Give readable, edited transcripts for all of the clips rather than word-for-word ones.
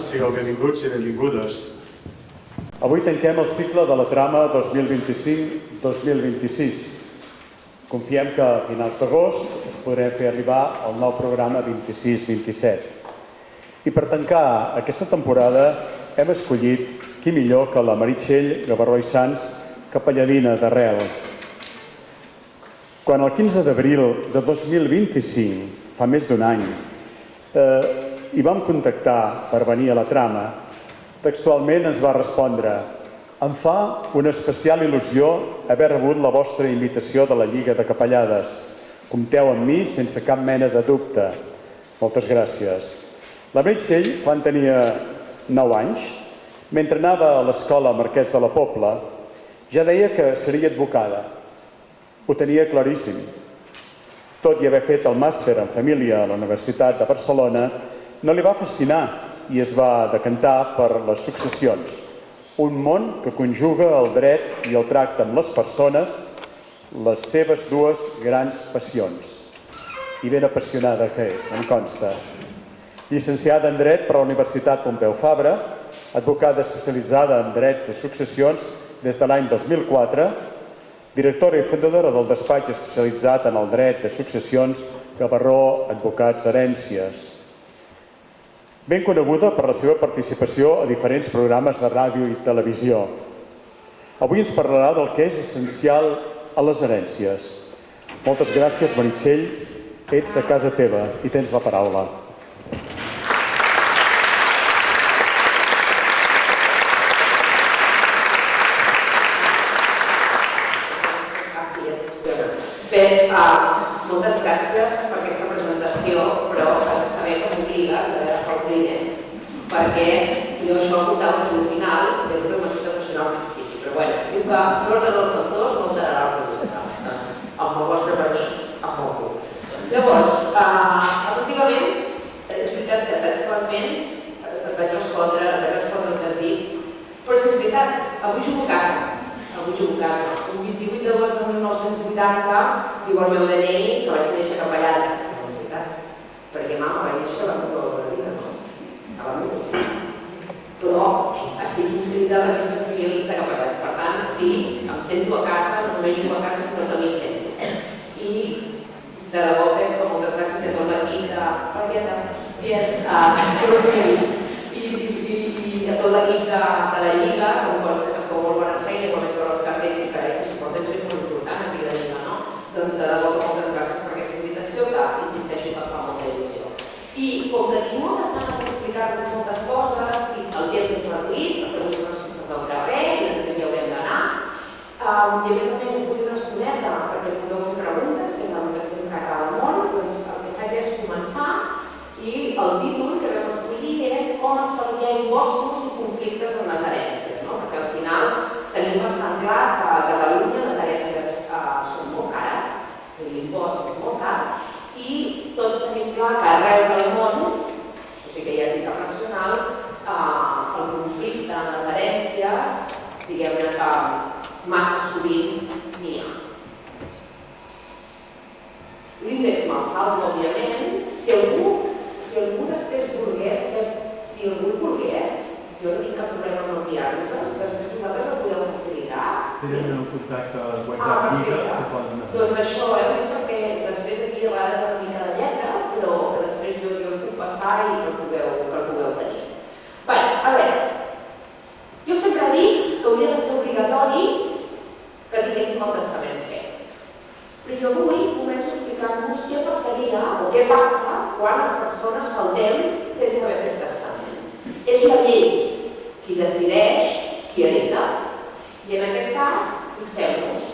sigueu benvinguts i benvingudes. Avui tanquem el cicle de la trama 2025-2026. Confiem que a finals d'agost us podrem fer arribar el nou programa 26-27. I per tancar aquesta temporada hem escollit qui millor que la Meritxell Gavarró i Sans, capelladina d'Arrel. Quan el 15 d'abril de 2025, fa més d'un any, hi vam contactar per venir a la trama, textualment ens va respondre: em fa una especial il·lusió haver rebut la vostra invitació de la Lliga de Capellades. Compteu amb mi sense cap mena de dubte. Moltes gràcies. La Meritxell, quan tenia 9 anys, mentre anava a l'escola Marquès de la Pobla, ja deia que seria advocada. Ho tenia claríssim. Tot i haver fet el màster en família a la Universitat de Barcelona, no li va fascinar i es va decantar per les successions, un món que conjuga el dret i el tracte amb les persones, les seves dues grans passions. I ben apassionada que és, em consta. Llicenciada en Dret per la Universitat Pompeu Fabra, advocada especialitzada en drets de successions des de l'any 2004, directora i fundadora del despatx especialitzat en el dret de successions Gavarró Advocats Herències. Ben coneguda per la seva participació a diferents programes de ràdio i televisió. Avui ens parlarà del que és essencial a les herències. Moltes gràcies, Meritxell. Ets a casa teva i tens la paraula. Bé, moltes gràcies per aquesta presentació, però has de saber que m'obligues a agafar els primers, perquè jo això ho apuntava al final i jo crec que m'ha fet emocionar al principi, però bé, diu que l'ordre dels factors no alterarà el producte. Amb el vostre permís, amb el puc. Llavors, efectivament, és veritat que textualment et vaig respondre el que has dit, però és veritat, avui jugo a casa. Un 28 d'agost de 1980, diu el meu DNI que vaig néixer a Capellades. No és veritat, perquè mama va néixer a la Mura de la Vida, no? A la Mura. Però estic inscrita al registre civil de Capellades. Per tant, sí, em sento a casa, no només jugo a casa, sinó que m'hi sento. I de debò crec que moltes gràcies a tot l'equip de... I a tot l'equip de la Lliga, que em consta que feu molt bona feina, quan veure els cartells i que suporten és molt important aquí de Lliga, no? Doncs de debò que moltes gràcies per aquesta invitació, que insisteixo que fa molta il·lusió. I com que tinc moltes ganes d'explicar-vos moltes coses, i el temps és reduït, perquè us unes festes del carrer i després hi haurem d'anar, i a més vull una estoneta perquè podeu fer preguntes, que és el que sempre acaba molt, doncs el que faig és començar i el títol que vam escollir és com estalviar impostos i conflictes en les herències, no? Perquè al final tenim bastant clar que a Catalunya les herències són molt cares, l'impost és molt car, i tots tenim clar que arreu del món, això sí que ja és internacional, el conflicte en les herències, diguem-ne que massa sovint n'hi ha. L'índex Malsalva, òbviament, si algú després volgués, jo no tinc cap problema amb enviar-vos, després vosaltres el podeu facilitar. Tenen un contacte WhatsApp Lliga que poden anar. Doncs això, perquè després aquí a vegades hi ha una mica de lletra, però que després jo el puc passar i el pugueu tenir. Bé, a veure, jo sempre dic que hauria de ser obligatori que tinguéssim el testament fet. Però jo avui començo explicant-vos què passaria o què passa quan les persones faltem sense haver fet testament. És la llei qui decideix qui hereta i en aquest cas, fixeu-vos,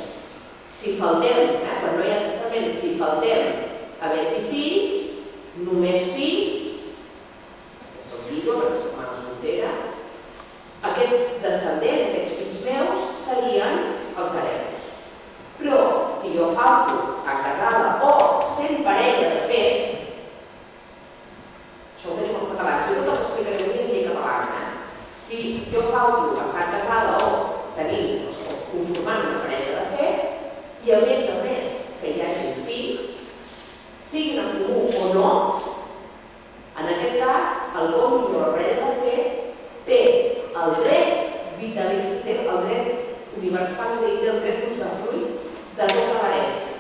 si faltem, quan no hi ha testament, si faltem haver-hi fills, només fills, que són vídues, que són mare soltera, aquests descendents, aquests fills meus, serien els hereus. Però si jo falto estar casada o sent parella de fet, això ho tenim els catalans, jo tot l'explicaré avui en llei catalana. Si jo falto estar casada o tenir, conformant una parella de fet, i a més que hi hagi fills, siguin en comú o no, en aquest cas, el cònjuge o la parella de fet dret d'usdefruit de tota l'herència.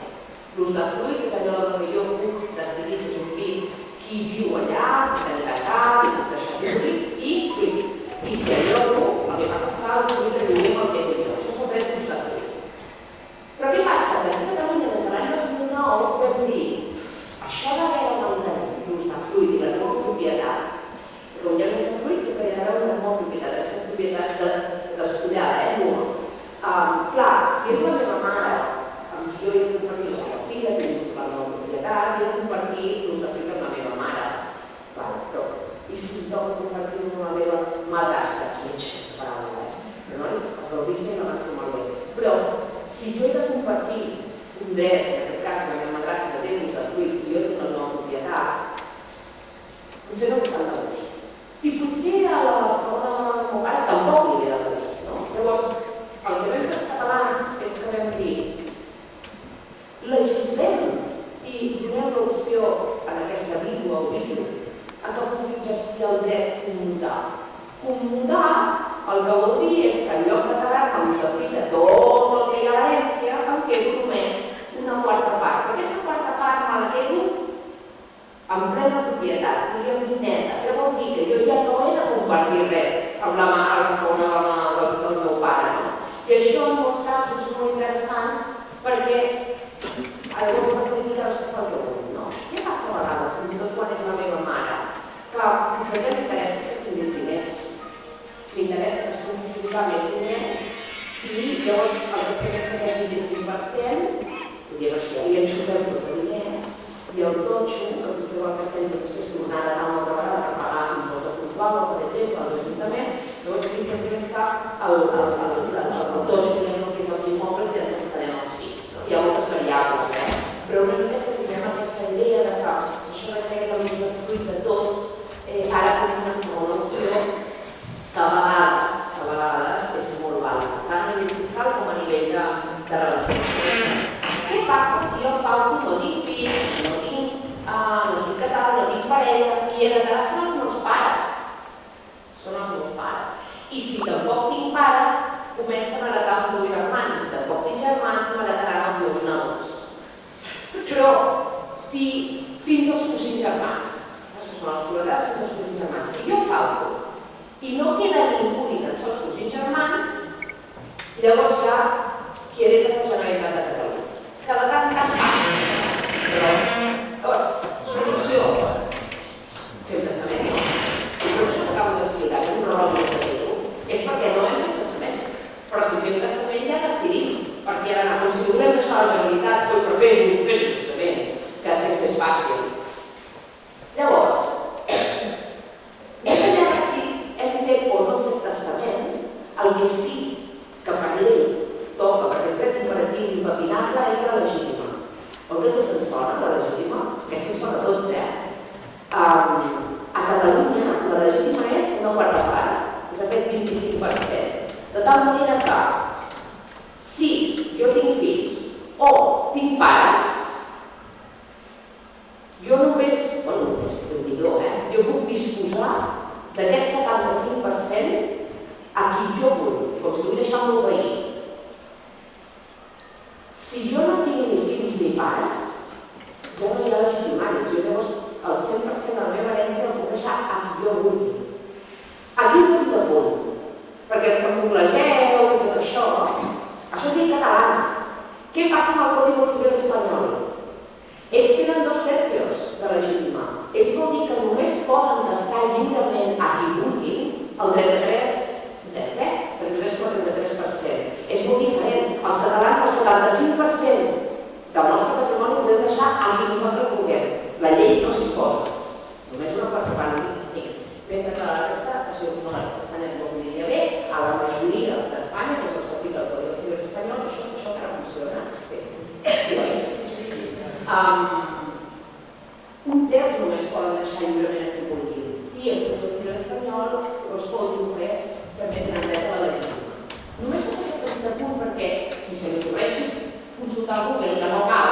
L'usdefruit és allò que jo puc decidir si és un pis qui viu allà, qui tenir la casa, qui puc deixar el pis i si allò no, el que passa és que el fruit de lloguer amb el que diu. Això és el dret d'usdefruit. Però què passa? Que aquí a Catalunya des de l'any 2009 vam dir això d'haver de mantenir l'usdefruit i la nova propietat. Però hi ha l'usdefruit sempre hi ha d'haver una nova propietat, aquesta propietat despullada, nua. Clar, si és la meva mare, jo he de compartir la meva filla, tinc la nova propietat, he de compartir l'usdefruit amb la meva mare. Però, i si em toca compartir amb la meva madrastra, que és aquesta paraula, però no, els del Disney no van fer molt bé. Però, si jo he de compartir un dret, en aquest cas la meva madrastra té l'usdefruit i jo tinc la nova propietat, potser no té tant de gust. I potser a la segona dona del meu pare tampoc li ve de gust, no? Llavors, el que vam fer els catalans és que vam dir legislem i donem l'opció en aquesta vídua o vídeo a que pugui exercir el dret commutar. Commutar el que vol dir és que en lloc de quedar-me amb l'usdefruit de tot el que hi ha a l'herència, em quedo només una quarta part. Però aquesta quarta part me la quedo en plena propietat, diguem neta. Què vol dir? Que jo ja no he de compartir res amb la mare, la segona dona del meu pare, no? I això en molts casos és molt interessant perquè llavors la política és el que vull, no? Què passa a vegades, fins i tot quan és la meva mare? Que potser que m'interessa que tinguis diners. M'interessa que es pugui jugar més diners i llavors el que fem és que aquest 25%, ho diem així, li enxufem tot el diner i el totxo, que potser el que estem després tornant a anar una altra vegada per pagar l'impost de Plusvalor, per exemple, a l'Ajuntament, llavors aquí hem de gastar el totxo que és els immobles i ens gastarem els fills. Hi ha moltes variables, però una mica que tinguem aquesta idea de que això de treure l'usdefruit de tot, ara tenim una segona opció que a vegades és molt vàlida, tant a nivell fiscal com a nivell de relacions. Què passa si jo falto, no tinc fills, no estic casada, no tinc parella, qui heretarà són els meus pares. Són els meus pares. I si tampoc tinc pares, comencen a heretar els meus germans. I si tampoc tinc germans, m'heretaran els meus nebots. Però si fins als cosins germans, això són els col·laterals fins als cosins germans, si jo falto i no queda ningú ni tan sols cosins germans, llavors ja qui hereta és la Generalitat de Catalunya. Cada tant passa. Però, llavors, solució. Fer un testament, no? I tot això que acabo d'explicar, que és un error molt positiu, és perquè no hem fet testament. Però si fem testament ja decidim, perquè ara no, si volem deixar la Generalitat, però fem un testament, que és més fàcil. Llavors, més enllà de si hem fet o no fet testament, el que sí que per llei toca, perquè és dret imperatiu i impepinable, és la legítima. El que tots ens sona, la legítima, aquesta ens sona a tots, A Catalunya, la legítima és una quarta part, és aquest 25%. De tal manera que, si jo tinc fills o tinc pares, jo només, jo puc disposar d'aquest 75% a qui jo vull, com si vull deixar el meu veí. Si jo no tinc ni fills ni pares, ja no hi ha legitimaris. Jo llavors el 100% de la meva herència el puc deixar a qui jo vull. Aquí un punt de punt, perquè els que googlegeu i tot això és llei catalana. Què passa amb el Código Civil espanyol? Ells tenen 2 tercios de legítima. Ells vol dir que només poden testar lliurement a qui vulguin el 33,33%. És molt diferent. Els catalans, el 75% del nostre patrimoni podem deixar a qui nosaltres vulguem. La llei no s'hi posa. Només una quarta part, no 25. Mentre que la resta, no la resta d'Espanya no ho diria bé, a la majoria d'Espanya, que és el sentit del Código Civil espanyol, això encara funciona. Un terç només poden deixar lliurement a qui vulguin. I el Código Civil espanyol, els cònjuges, també tenen dret a la legítima. Només faig aquest petit apunt perquè, si se m'ocorreixi consultar el Google, que no cal,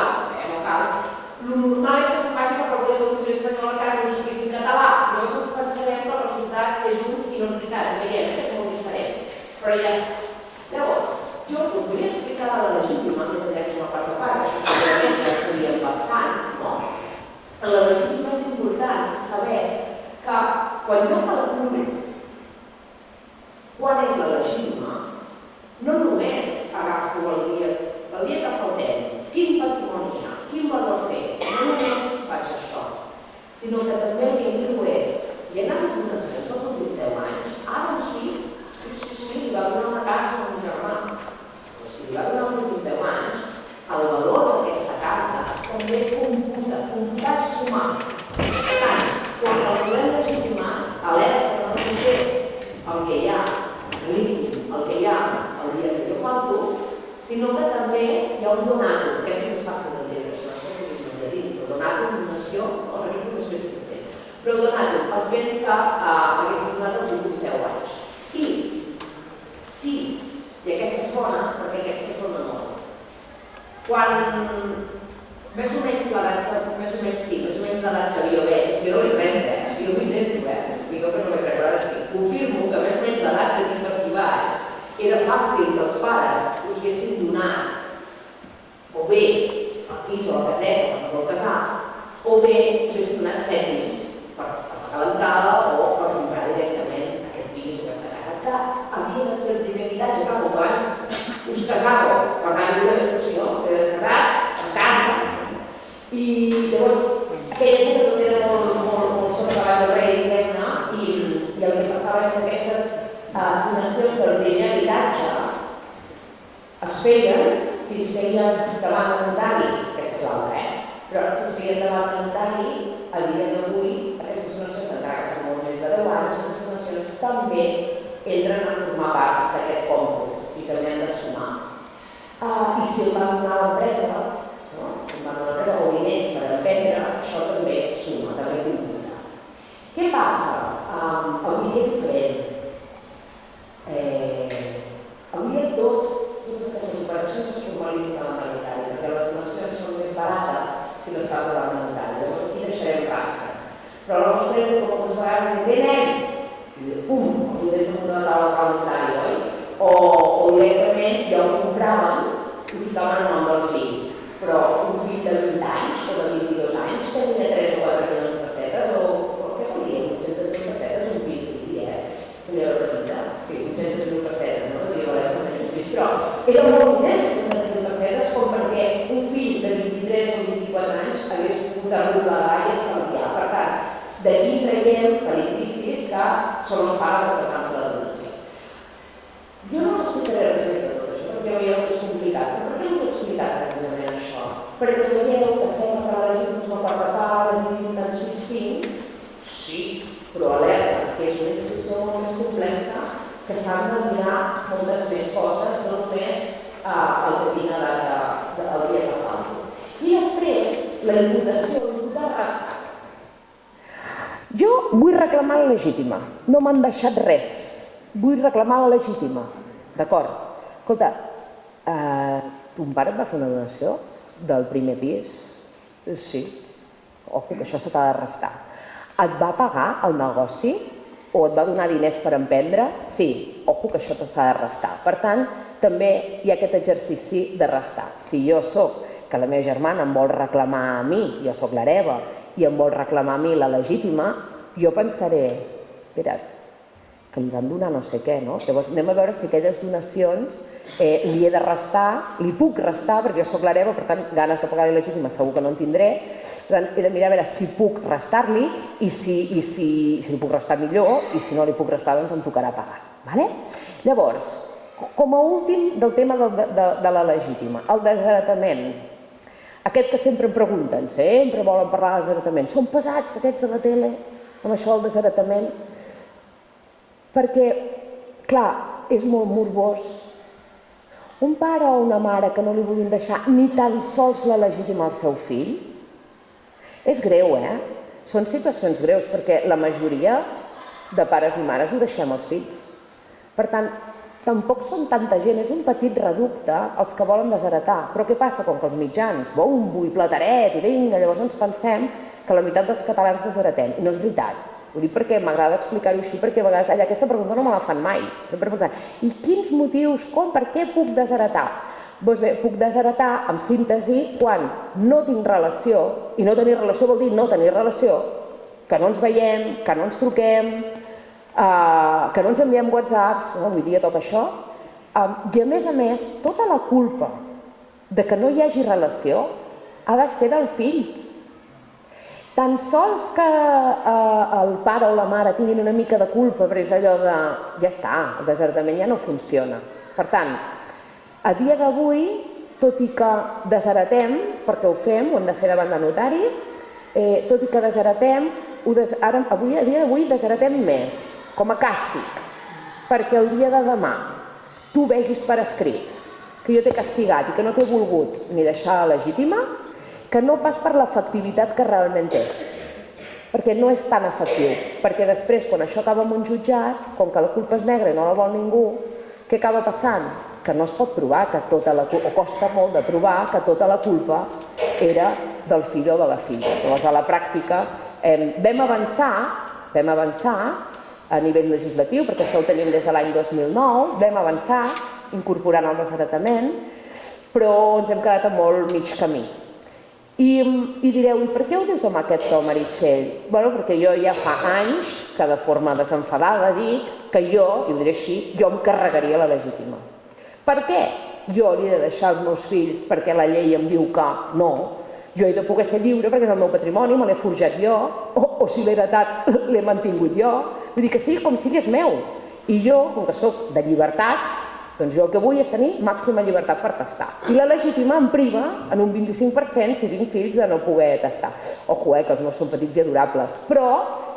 el normal és que se'n vagi cap al Código Civil espanyol encara que no s'utilitzi en català. Llavors ens pensarem que el resultat és just i no és veritat. Veiem que és molt diferent. Però ja està. Llavors, jo us vull explicar la En la legítima és important saber que quan jo calculo quan és la legítima, no només agafo el dia que faltem, quin patrimoni hi ha, quin valor fer, no només faig això, sinó que també el que diu és, hi ha anat donacions als últims 10 anys, ara sí, li va donar una casa a un germà, o si li va donar els últims 10 anys, el valor d'aquesta casa també computar és sumar. Per tant, quan calculem legitimats, alerta que no només el que hi ha, líquid, el que hi ha el dia que jo falto, sinó que també hi ha un donato, que és més fàcil d'entendre, això no és el que dins, el donato, una donació, o la informació és suficient. Però el donato, els béns que haguessin donat els últims 10 anys. I sí, i aquesta és bona, perquè aquesta és dona molt. Quan més o menys l'edat, més o menys l'edat que jo veig, és que no veig res, jo ho intento, dic que no veig res, però ara sí, confirmo que més o menys l'edat que tinc per aquí baix, era fàcil que els pares us haguessin donat o bé el pis o la caseta per no casar, o bé us haguessin donat cèntims per pagar l'entrada o per comprar directament aquest pis o aquesta casa, que havia de ser el primer habitatge, que com abans us casàveu per anar a viure d'opció, era casat, en casa, i llavors aquella època també era molt sota la del rei, diguem-ne, i el que passava és que aquestes donacions del primer habitatge es feien si es feien davant de notari, aquesta és l'altra, però si es feien davant de notari, a dia d'avui, aquestes donacions, encara que són molt més de 10 anys, aquestes donacions també entren a formar part d'aquest còmput i també han de sumar. I si el va donar l'empresa, si el va donar l'empresa o diners per emprendre, això també suma, també computa. Què passa? Avui és diferent. Avui totes aquestes operacions es formalitzen a la monetària, perquè les donacions són més barates si les fas a la monetària. Llavors aquí deixarem rastre. Però la nostra època moltes vegades diu, què nen? I diu, ho des damunt de la taula de la monetària, oi? O directament ja ho compraven i ficaven el nom del fill. Però un fill de 20 anys o de 22 anys tenia 3 o 4 milions de pessetes o què volia? 800.000 pessetes un pis diria, tenia la petita, sí, 800.000 pessetes, no? Devia valer un pis, però era molt diners 800.000 pessetes com perquè un fill de 23 o 24 anys hagués pogut arrugar i estalviar. Per tant, d'aquí traiem edificis que són els pares que fan la donació. Jo no us explicaré res més de tot això, perquè veieu que és complicat. Però per què us he explicat precisament això? Perquè veieu que estem a la legítima per tapar la dignitat substint? Sí, però alerta, que és una institució molt més complexa, que s'han de mirar moltes més coses, no només el que tinc el dia que fa. I després, la imputació, imputar restat. Jo vull reclamar la legítima, no m'han deixat res. Vull reclamar la legítima, d'acord? Escolta, ton pare et va fer una donació del primer pis? Sí. Ojo, que això se t'ha de restar. Et va pagar el negoci o et va donar diners per emprendre? Sí. Ojo, que això s'ha de restar. Per tant, també hi ha aquest exercici de restar. Si jo soc, que la meva germana em vol reclamar a mi, jo soc l'hereva, i em vol reclamar a mi la legítima, jo pensaré, espera't, que li van donar no sé què, no? Llavors anem a veure si aquelles donacions li he de restar, li puc restar, perquè jo soc l'hereva, per tant, ganes de pagar la legítima segur que no en tindré, per tant, he de mirar a veure si puc restar-li i si li puc restar millor, i si no li puc restar, doncs em tocarà pagar. Llavors, com a últim del tema de la legítima, el desheretament. Aquest que sempre em pregunten, sempre volen parlar de desheretament. Són pesats aquests de la tele amb això del desheretament? Perquè, clar, és molt morbós. Un pare o una mare que no li vulguin deixar ni tan sols la legítima al seu fill, és greu, Són situacions greus, perquè la majoria de pares i mares ho deixem als fills. Per tant, tampoc són tanta gent, és un petit reducte els que volen desheretar. Però què passa? Com que els mitjans, bombo i plateret i vinga, llavors ens pensem que la meitat dels catalans desheretem. I no és veritat. Ho dic perquè m'agrada explicar-ho així, perquè a vegades aquesta pregunta no me la fan mai. Sempre pregunten, i quins motius, com, per què puc desheretar? Doncs bé, puc desheretar, en síntesi, quan no tinc relació, i no tenir relació vol dir no tenir relació, que no ens veiem, que no ens truquem, que no ens enviem whatsapps, avui dia tot això, i a més, tota la culpa de que no hi hagi relació ha de ser del fill. Tan sols que el pare o la mare tinguin una mica de culpa, però és allò de, ja està, el desertament ja no funciona. Per tant, a dia d'avui, tot i que desheretem, perquè ho fem, ho hem de fer davant de notari, tot i que desheretem, a dia d'avui desheretem més, com a càstig, perquè el dia de demà tu vegis per escrit que jo t'he castigat i que no t'he volgut ni deixar legítima, que no pas per l'efectivitat que realment té, perquè no és tan efectiu, perquè després, quan això acaba en un jutjat, com que la culpa és negra i no la vol ningú, què acaba passant? Que no es pot provar que tota la culpa, o costa molt de provar que tota la culpa era del fill o de la filla. Llavors, a la pràctica, vam avançar a nivell legislatiu, perquè això ho tenim des de l'any 2009, vam avançar incorporant el desheretament, però ens hem quedat a molt mig camí. I direu, i per què ho dius amb aquest to, Meritxell? Bé, perquè jo ja fa anys que de forma desenfadada dic que jo, i ho diré així, jo em carregaria la legítima. Per què? Jo hauria de deixar els meus fills perquè la llei em diu que no. Jo he de poder ser lliure perquè és el meu patrimoni, me l'he forjat jo, o si l'he heretat l'he mantingut jo. Vull dir que sigui com sigui és meu. I jo, com que soc de llibertat, doncs jo el que vull és tenir màxima llibertat per tastar. I la legítima em priva en un 25% si tinc fills de no poder tastar. Ojo, que els meus són petits i adorables. Però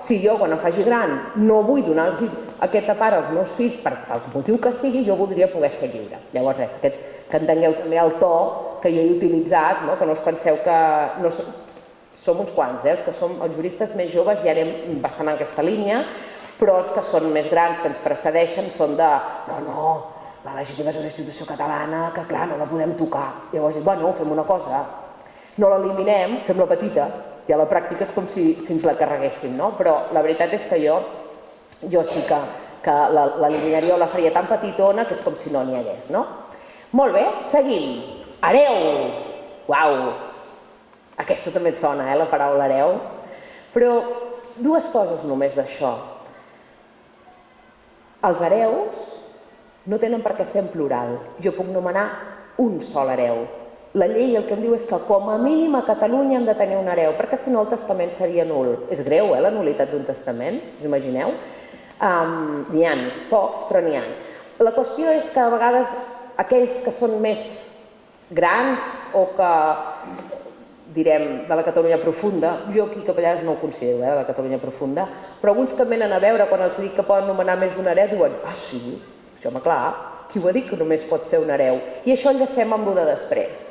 si jo, quan em faci gran, no vull donar-los aquesta part als meus fills per el motiu que sigui, jo voldria poder ser lliure. Llavors res, que entengueu també el to que jo he utilitzat, que no us penseu que... Som uns quants, els que som els juristes més joves ja anem bastant en aquesta línia, però els que són més grans, que ens precedeixen, són de no, la legítima és una institució catalana que, clar, no la podem tocar. Llavors, bueno, fem una cosa, no l'eliminem, fem-la petita, i a la pràctica és com si ens la carreguéssim, no? Però la veritat és que jo sí que l'eliminaria o la faria tan petitona que és com si no n'hi hagués, no? Molt bé, seguim. Hereu! Uau! Aquesta també et sona, la paraula hereu. Però dues coses només d'això. Els hereus no tenen per què ser en plural. Jo puc nomenar un sol hereu. La llei el que em diu és que com a mínim a Catalunya hem de tenir un hereu, perquè si no el testament seria nul. És greu, la nulitat d'un testament, us imagineu? N'hi ha pocs, però n'hi ha. La qüestió és que a vegades aquells que són més grans o que, direm, de la Catalunya profunda, jo aquí Capellades no ho considero, de la Catalunya profunda, però alguns que venen a veure quan els dic que poden nomenar més d'un hereu diuen, sí, això home, clar, qui ho ha dit que només pot ser un hereu? I això enllacem amb el de després.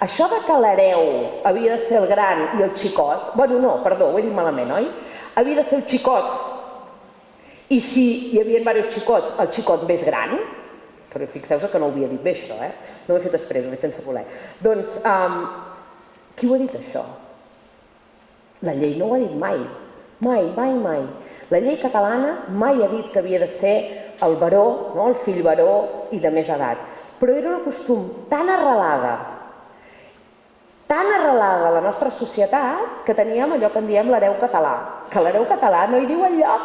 Això de que l'hereu havia de ser el gran i el xicot, bueno, no, perdó, ho he dit malament, oi? Havia de ser el xicot, i si hi havia diversos xicots, el xicot més gran, però fixeu-vos que no ho havia dit bé això, no ho he fet després, ho he fet sense voler. Doncs, qui ho ha dit això? La llei no ho ha dit mai, mai. La llei catalana mai ha dit que havia de ser el baró, el fill baró i de més edat. Però era un costum tan arrelada a la nostra societat que teníem allò que en diem l'hereu català. Que l'hereu català no hi diu enlloc.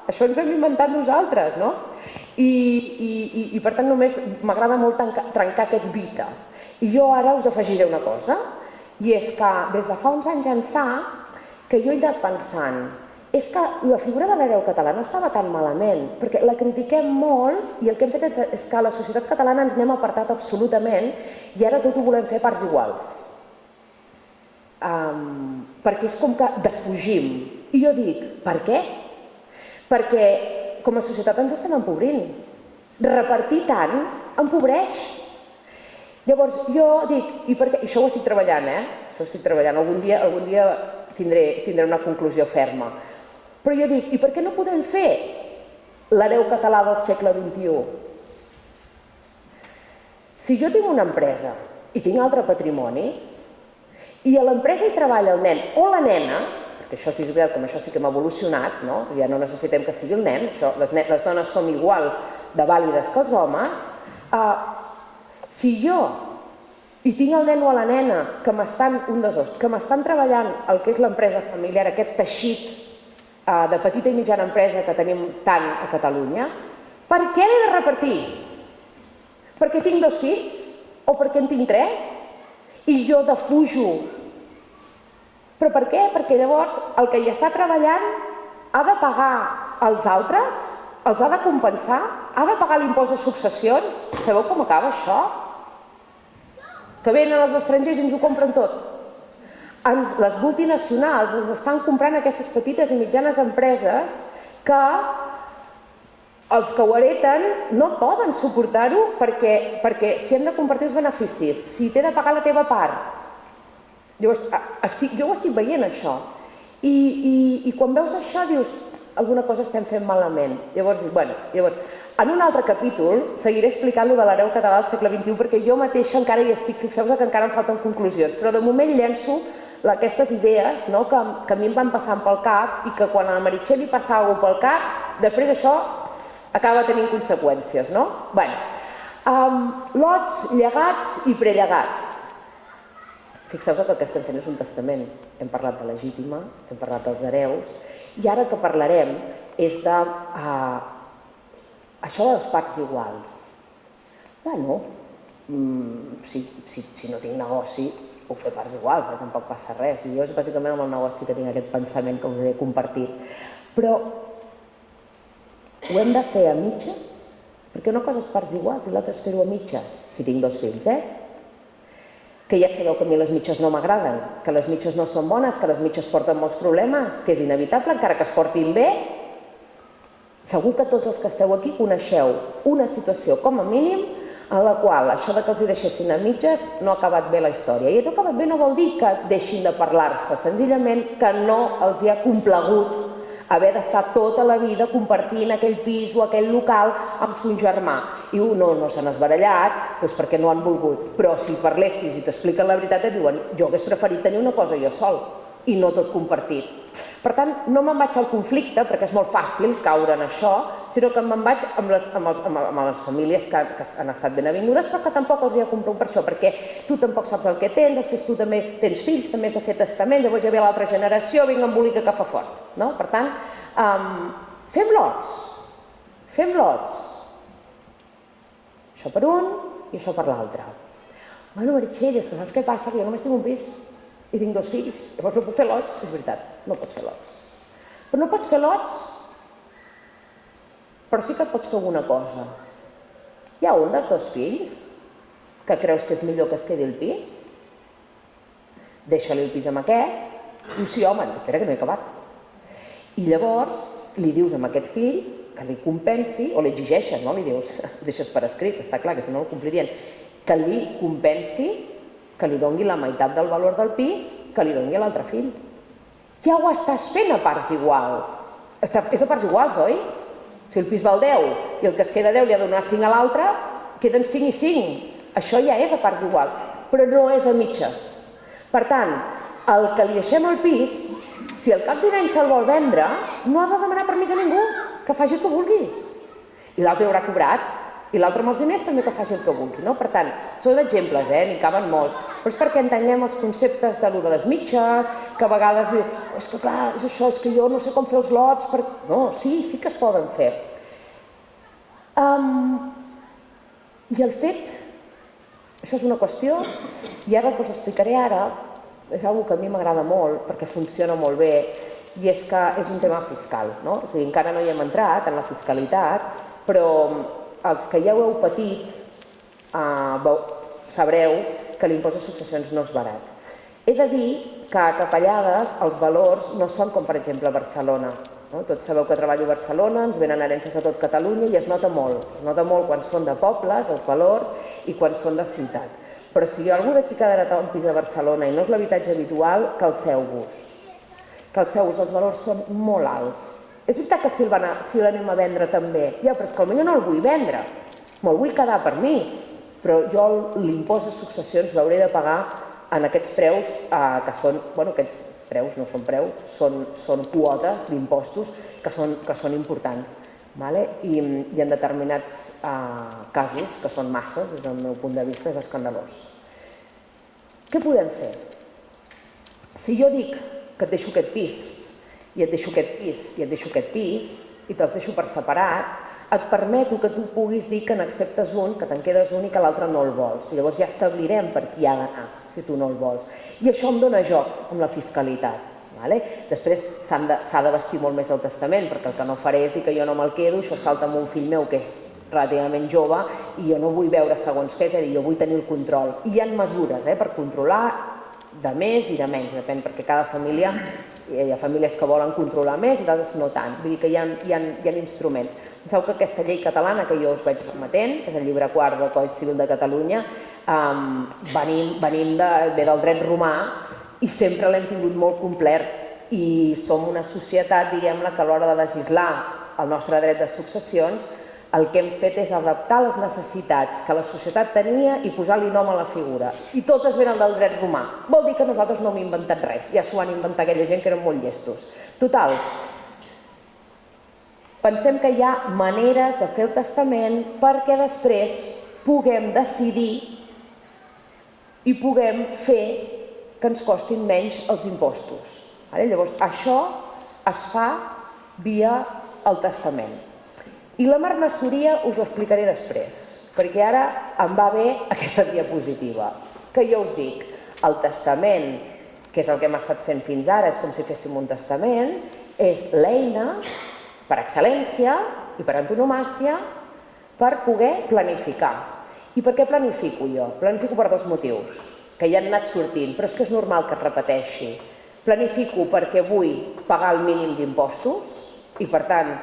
Això ens ho hem inventat nosaltres, no? I per tant només m'agrada molt trencar aquest mite. I jo ara us afegiré una cosa, i és que des de fa uns anys ençà que jo he anat pensant és que la figura de l'hereu català no estava tan malament, perquè la critiquem molt i el que hem fet és que a la societat catalana ens n'hem apartat absolutament i ara tot ho volem fer a parts iguals. Perquè és com que defugim. I jo dic, per què? Perquè com a societat ens estem empobrint. Repartir tant empobreix. Llavors jo dic, i això ho estic treballant, Això ho estic treballant, algun dia tindré una conclusió ferma. Però jo dic, i per què no podem fer l'hereu català del segle XXI? Si jo tinc una empresa i tinc altre patrimoni, i a l'empresa hi treballa el nen o la nena, perquè això és veritat, com això sí que hem evolucionat, ja no necessitem que sigui el nen, les dones som igual de vàlides que els homes, si jo i tinc el nen o la nena que m'estan treballant el que és l'empresa familiar, aquest teixit de petita i mitjana empresa que tenim tant a Catalunya, per què l'he de repartir? Perquè tinc 2 fills? O perquè en tinc 3? I jo defujo. Però per què? Perquè llavors el que hi està treballant ha de pagar els altres? Els ha de compensar? Ha de pagar l'impost de successions? Sabeu com acaba això? Que venen els estrangers i ens ho compren tot. Les multinacionals ens estan comprant aquestes petites i mitjanes empreses que els que ho hereten no poden suportar-ho perquè si han de compartir els beneficis, si t'he de pagar la teva part. Jo ho estic veient, això. I quan veus això dius, alguna cosa estem fent malament. Llavors, en un altre capítol seguiré explicant lo de l'hereu català al segle XXI perquè jo mateixa encara hi estic, fixeu-vos que encara em falten conclusions, però de moment llenço aquestes idees que a mi em van passant pel cap i que quan a la Meritxell li passa alguna cosa pel cap, després això acaba tenint conseqüències, no? Lots, llegats i prellegats. Fixeu-vos que el que estem fent és un testament. Hem parlat de legítima, hem parlat dels hereus, i ara que parlarem és de això de les parts iguals. Si no tinc negoci, puc fer parts iguals, tampoc passa res. I jo és bàsicament amb el negoci que tinc aquest pensament que us he compartit. Però ho hem de fer a mitges? Perquè una cosa és parts iguals i l'altra és fer-ho a mitges. Si tinc 2 fills, que ja sabeu que a mi les mitges no m'agraden, que les mitges no són bones, que les mitges porten molts problemes, que és inevitable, encara que es portin bé. Segur que tots els que esteu aquí coneixeu una situació, com a mínim, en la qual això que els hi deixessin a mitges no ha acabat bé la història. I no acabat bé no vol dir que deixin de parlar-se, senzillament que no els hi ha complagut haver d'estar tota la vida compartint aquell pis o aquell local amb son germà. I no s'han esbarallat perquè no han volgut. Però si parlessis i t'expliquen la veritat et diuen jo hagués preferit tenir una cosa jo sol i no tot compartit. Per tant, no me'n vaig al conflicte, perquè és molt fàcil caure en això, sinó que me'n vaig amb les famílies que han estat ben avingudes, però que tampoc els hi ha comprat per això, perquè tu tampoc saps el que tens, després tu també tens fills, també has de fer testament, llavors ja ve l'altra generació, vinga, embolica que fa fort. Per tant, fem lots. Fem lots. Això per un i això per l'altre. Meritxell, és que saps què passa? Que jo només tinc un pis. I tinc 2 fills, llavors no puc fer lots, és veritat, no pots fer lots. Però no pots fer lots, però sí que pots fer alguna cosa. Hi ha un dels 2 fills que creus que és millor que es quedi el pis? Deixa-li el pis amb aquest, i diu, sí, home, espera que no he acabat. I llavors li dius a aquest fill que li compensi, o li exigeixen, no? Li dius, ho deixes per escrit, està clar que si no ho complirien, que li compensi, que li doni la meitat del valor del pis, que li doni a l'altre fill. Ja ho estàs fent a parts iguals. És a parts iguals, oi? Si el pis val 10 i el que es queda 10 li ha de donar 5 a l'altre, queden 5 i 5. Això ja és a parts iguals, però no és a mitges. Per tant, el que li deixem el pis, si al cap d'un any se'l vol vendre, no ha de demanar permís a ningú, que faci el que vulgui. I l'altre haurà cobrat. I l'altre amb els diners també que faci el que vulgui. Per tant, són exemples, n'hi caben molts, però és perquè entenguem els conceptes de les mitges, que a vegades diuen, és que clar, és això, és que jo no sé com fer els lots, no, sí que es poden fer. I el fet, això és una qüestió, i ara el que us explicaré ara, és una que a mi m'agrada molt, perquè funciona molt bé, i és que és un tema fiscal, no? És a dir, encara no hi hem entrat en la fiscalitat, però els que ja ho heu patit sabreu que l'impost de successions no és barat. He de dir que a Capellades els valors no són com per exemple a Barcelona. Tots sabeu que treballo a Barcelona, ens venen herències a tot Catalunya i es nota molt. Es nota molt quan són de pobles, els valors, i quan són de ciutat. Però si hi ha algú d'aquí que ha d'heretar un pis a Barcelona i no és l'habitatge habitual, calceu-vos. Calceu-vos, els valors són molt alts. És veritat que si l'anem a vendre també, ja, però és que potser no el vull vendre, me'l vull quedar per mi, però jo l'impost de successions l'hauré de pagar en aquests preus que són, aquests preus no són preus, són quotes d'impostos que són importants. I en determinats casos, que són masses, des del meu punt de vista, és escandalós. Què podem fer? Si jo dic que et deixo aquest pis, i et deixo aquest pis, i et deixo aquest pis, i te'ls deixo per separat, et permeto que tu puguis dir que n'acceptes un, que te'n quedes un i que l'altre no el vols. I llavors ja establirem per qui ha d'anar, si tu no el vols. I això em dona joc amb la fiscalitat. Després s'ha de vestir molt més el testament, perquè el que no faré és dir que jo no me'l quedo, això salta amb un fill meu que és relativament jove i jo no vull veure segons què, és a dir, jo vull tenir el control. I hi ha mesures per controlar de més i de menys, depèn, perquè cada família, hi ha famílies que volen controlar més i d'altres no tant, vull dir que hi ha instruments. Penseu que aquesta llei catalana que jo us vaig remetent, que és el llibre quart del Codi Civil de Catalunya, venim del dret romà i sempre l'hem tingut molt complert i som una societat, diguem-ne, que a l'hora de legislar el nostre dret de successions el que hem fet és adaptar les necessitats que la societat tenia i posar-li nom a la figura. I totes venen del dret romà. Vol dir que nosaltres no hem inventat res, ja s'ho van inventar aquella gent que eren molt llestos. Total, pensem que hi ha maneres de fer el testament perquè després puguem decidir i puguem fer que ens costin menys els impostos. Llavors, això es fa via el testament. I la marmessoria us ho explicaré després, perquè ara em va bé aquesta diapositiva, que jo us dic, el testament, que és el que hem estat fent fins ara, és com si féssim un testament, és l'eina per excel·lència i per antonomàsia per poder planificar. I per què planifico jo? Planifico per dos motius, que ja han anat sortint, però és que és normal que es repeteixi. Planifico perquè vull pagar el mínim d'impostos i, per tant,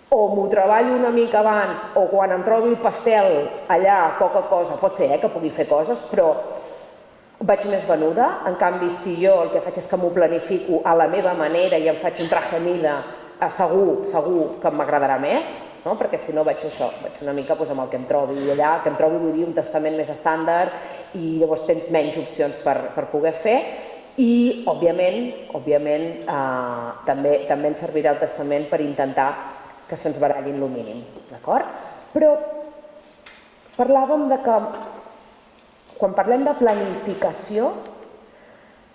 o m'ho treballo una mica abans o quan em trobi el pastel allà, poca cosa, pot ser que pugui fer coses, però vaig més venuda. En canvi, si jo el que faig és que m'ho planifico a la meva manera i em faig un traje a mida, segur que m'agradarà més, perquè si no vaig una mica amb el que em trobi allà, que em trobi, vull dir, un testament més estàndard i llavors tens menys opcions per poder fer. I, òbviament, també ens servirà el testament per intentar que se'ns barallin el mínim, d'acord? Però parlàvem de que quan parlem de planificació,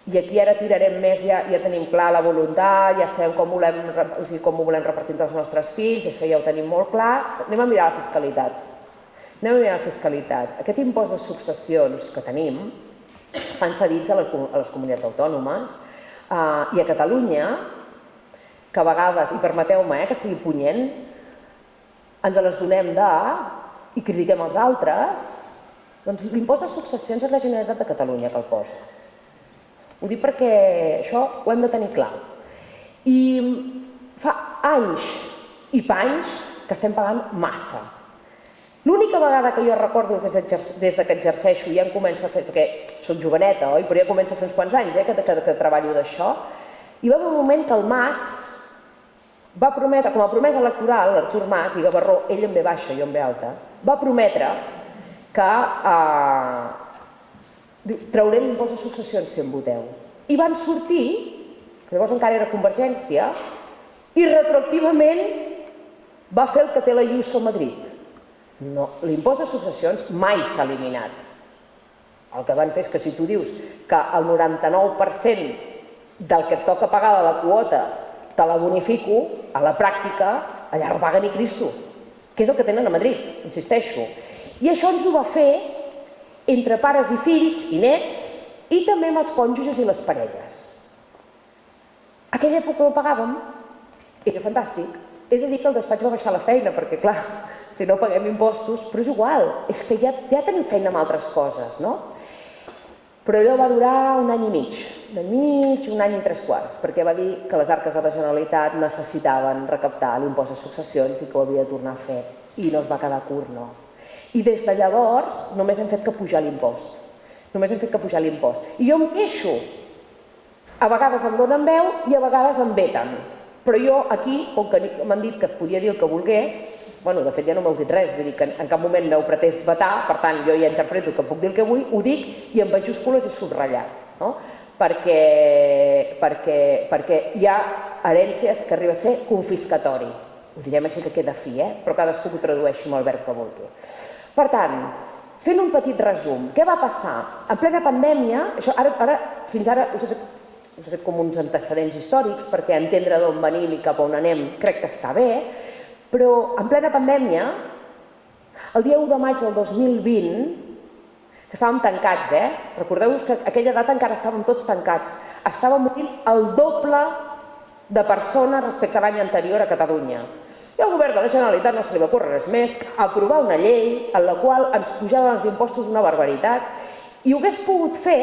i aquí ara tirarem més, ja tenim clar la voluntat, ja sabem com ho volem repartir entre els nostres fills, això ja ho tenim molt clar, anem a mirar la fiscalitat. Aquest impost de successions que tenim estan cedits a les comunitats autònomes i a Catalunya, que a vegades, i permeteu-me que sigui punyent, ens les donem i critiquem els altres, doncs l'impost de successions és la Generalitat de Catalunya que el posa. Ho dic perquè això ho hem de tenir clar. I fa anys i panys que estem pagant massa. L'única vegada que jo recordo des que exerceixo i ja em comença a fer, perquè soc joveneta, oi? Però ja comença a fer uns quants anys que treballo d'això, hi va haver un moment que el Mas va prometre, com a promesa electoral, l'Artur Mas i Gavarró, ell en ve baixa, jo en ve alta, va prometre que trauré l'impost de successions si em voteu. I van sortir, que llavors encara era Convergència, i retroactivament va fer el que té la Ayuso a Madrid. No, l'impost de successions mai s'ha eliminat. El que van fer és que si tu dius que el 99% del que et toca pagar de la quota te la bonifico, a la pràctica, allà no paga ni Cristo, que és el que tenen a Madrid, insisteixo. I això ens ho va fer entre pares i fills i nets i també amb els cònjuges i les parelles. A aquella època ho pagàvem, era fantàstic. He de dir que el despatx va baixar la feina perquè, clar, si no paguem impostos, però és igual, és que ja tenim feina amb altres coses, no? Però allò va durar un any i mig, un any i 3/4, perquè va dir que les arques de la Generalitat necessitaven recaptar l'impost de successions i que ho havia de tornar a fer. I no es va quedar curt, no. I des de llavors només hem fet que pujar l'impost. I jo em queixo. A vegades em donen veu i a vegades em veten. Però jo aquí, com que m'han dit que podia dir el que volgués, de fet ja no m'heu dit res, vull dir que en cap moment m'heu pretès vetar, per tant jo ja interpreto que puc dir el que vull, ho dic i amb majúscules i subratllat, perquè hi ha herències que arriba a ser confiscatori. Ho direm així que queda fi, però cadascú ho tradueixi amb el verb que vulgui. Per tant, fent un petit resum, què va passar? En plena pandèmia, fins ara us he fet com uns antecedents històrics perquè entendre d'on venim i cap on anem crec que està bé, però en plena pandèmia, el dia 1 de maig del 2020, que estàvem tancats, recordeu-vos que aquella data encara estàvem tots tancats, estava morint el doble de persones respecte a l'any anterior a Catalunya. I al govern de la Generalitat no se li va ocórrer res més que aprovar una llei en la qual ens pujaven els impostos una barbaritat i ho hagués pogut fer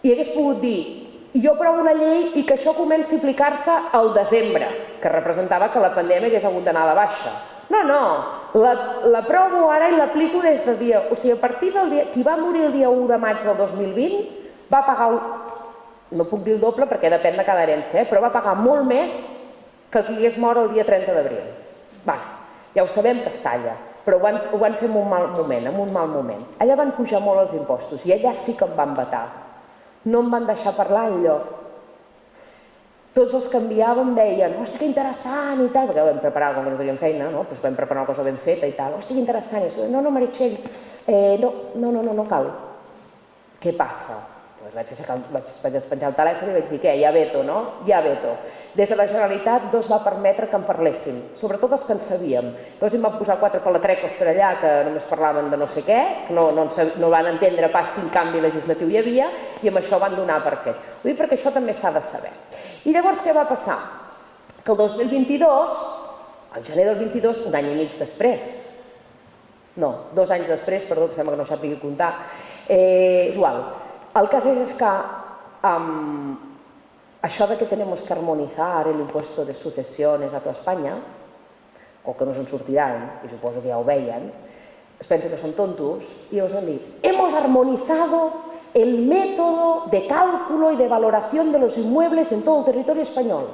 i hagués pogut dir jo aprovo una llei i que això comenci a aplicar-se al desembre, que representava que la pandèmia hagués hagut d'anar a la baixa. No, l'aprovo ara i l'aplico des de dia... O sigui, a partir del dia... Qui va morir el dia 1 de maig del 2020 va pagar... No puc dir el doble perquè depèn de cada herència, però va pagar molt més que el que hagués mort el dia 30 d'abril. Ja ho sabem que es talla, però ho van fer en un mal moment, Allà van pujar molt els impostos i allà sí que em van vetar. No em van deixar parlar enlloc. Tots els que enviàvem deien, hosti, que interessant i tal, perquè ho vam preparar com que no teníem feina, no? Doncs vam preparar una cosa ben feta i tal, hosti, que interessant. No, Meritxell, no cal. Què passa? Vaig despenjar el telèfon i vaig dir, què, ja veto, no? Ja veto. Des de la Generalitat no es va permetre que en parléssim, sobretot els que en sabíem. Llavors em van posar 4 palatrecos per allà que només parlaven de no sé què, no van entendre pas quin canvi legislatiu hi havia i amb això van donar per fet. Ho dic perquè això també s'ha de saber. I llavors què va passar? Que el 2022, al gener del 22, un any i mig després, no, 2 anys després, perdó, que sembla que no sàpiga comptar, és igual. El cas és que això de que tenemos que armonizar el impuesto de sucesiones a toda España, o que no se'n sortiran, i suposo que ja ho veien, es pensen que són tontos, i llavors van dir, hemos armonizado el método de cálculo y de valoración de los inmuebles en todo el territorio español.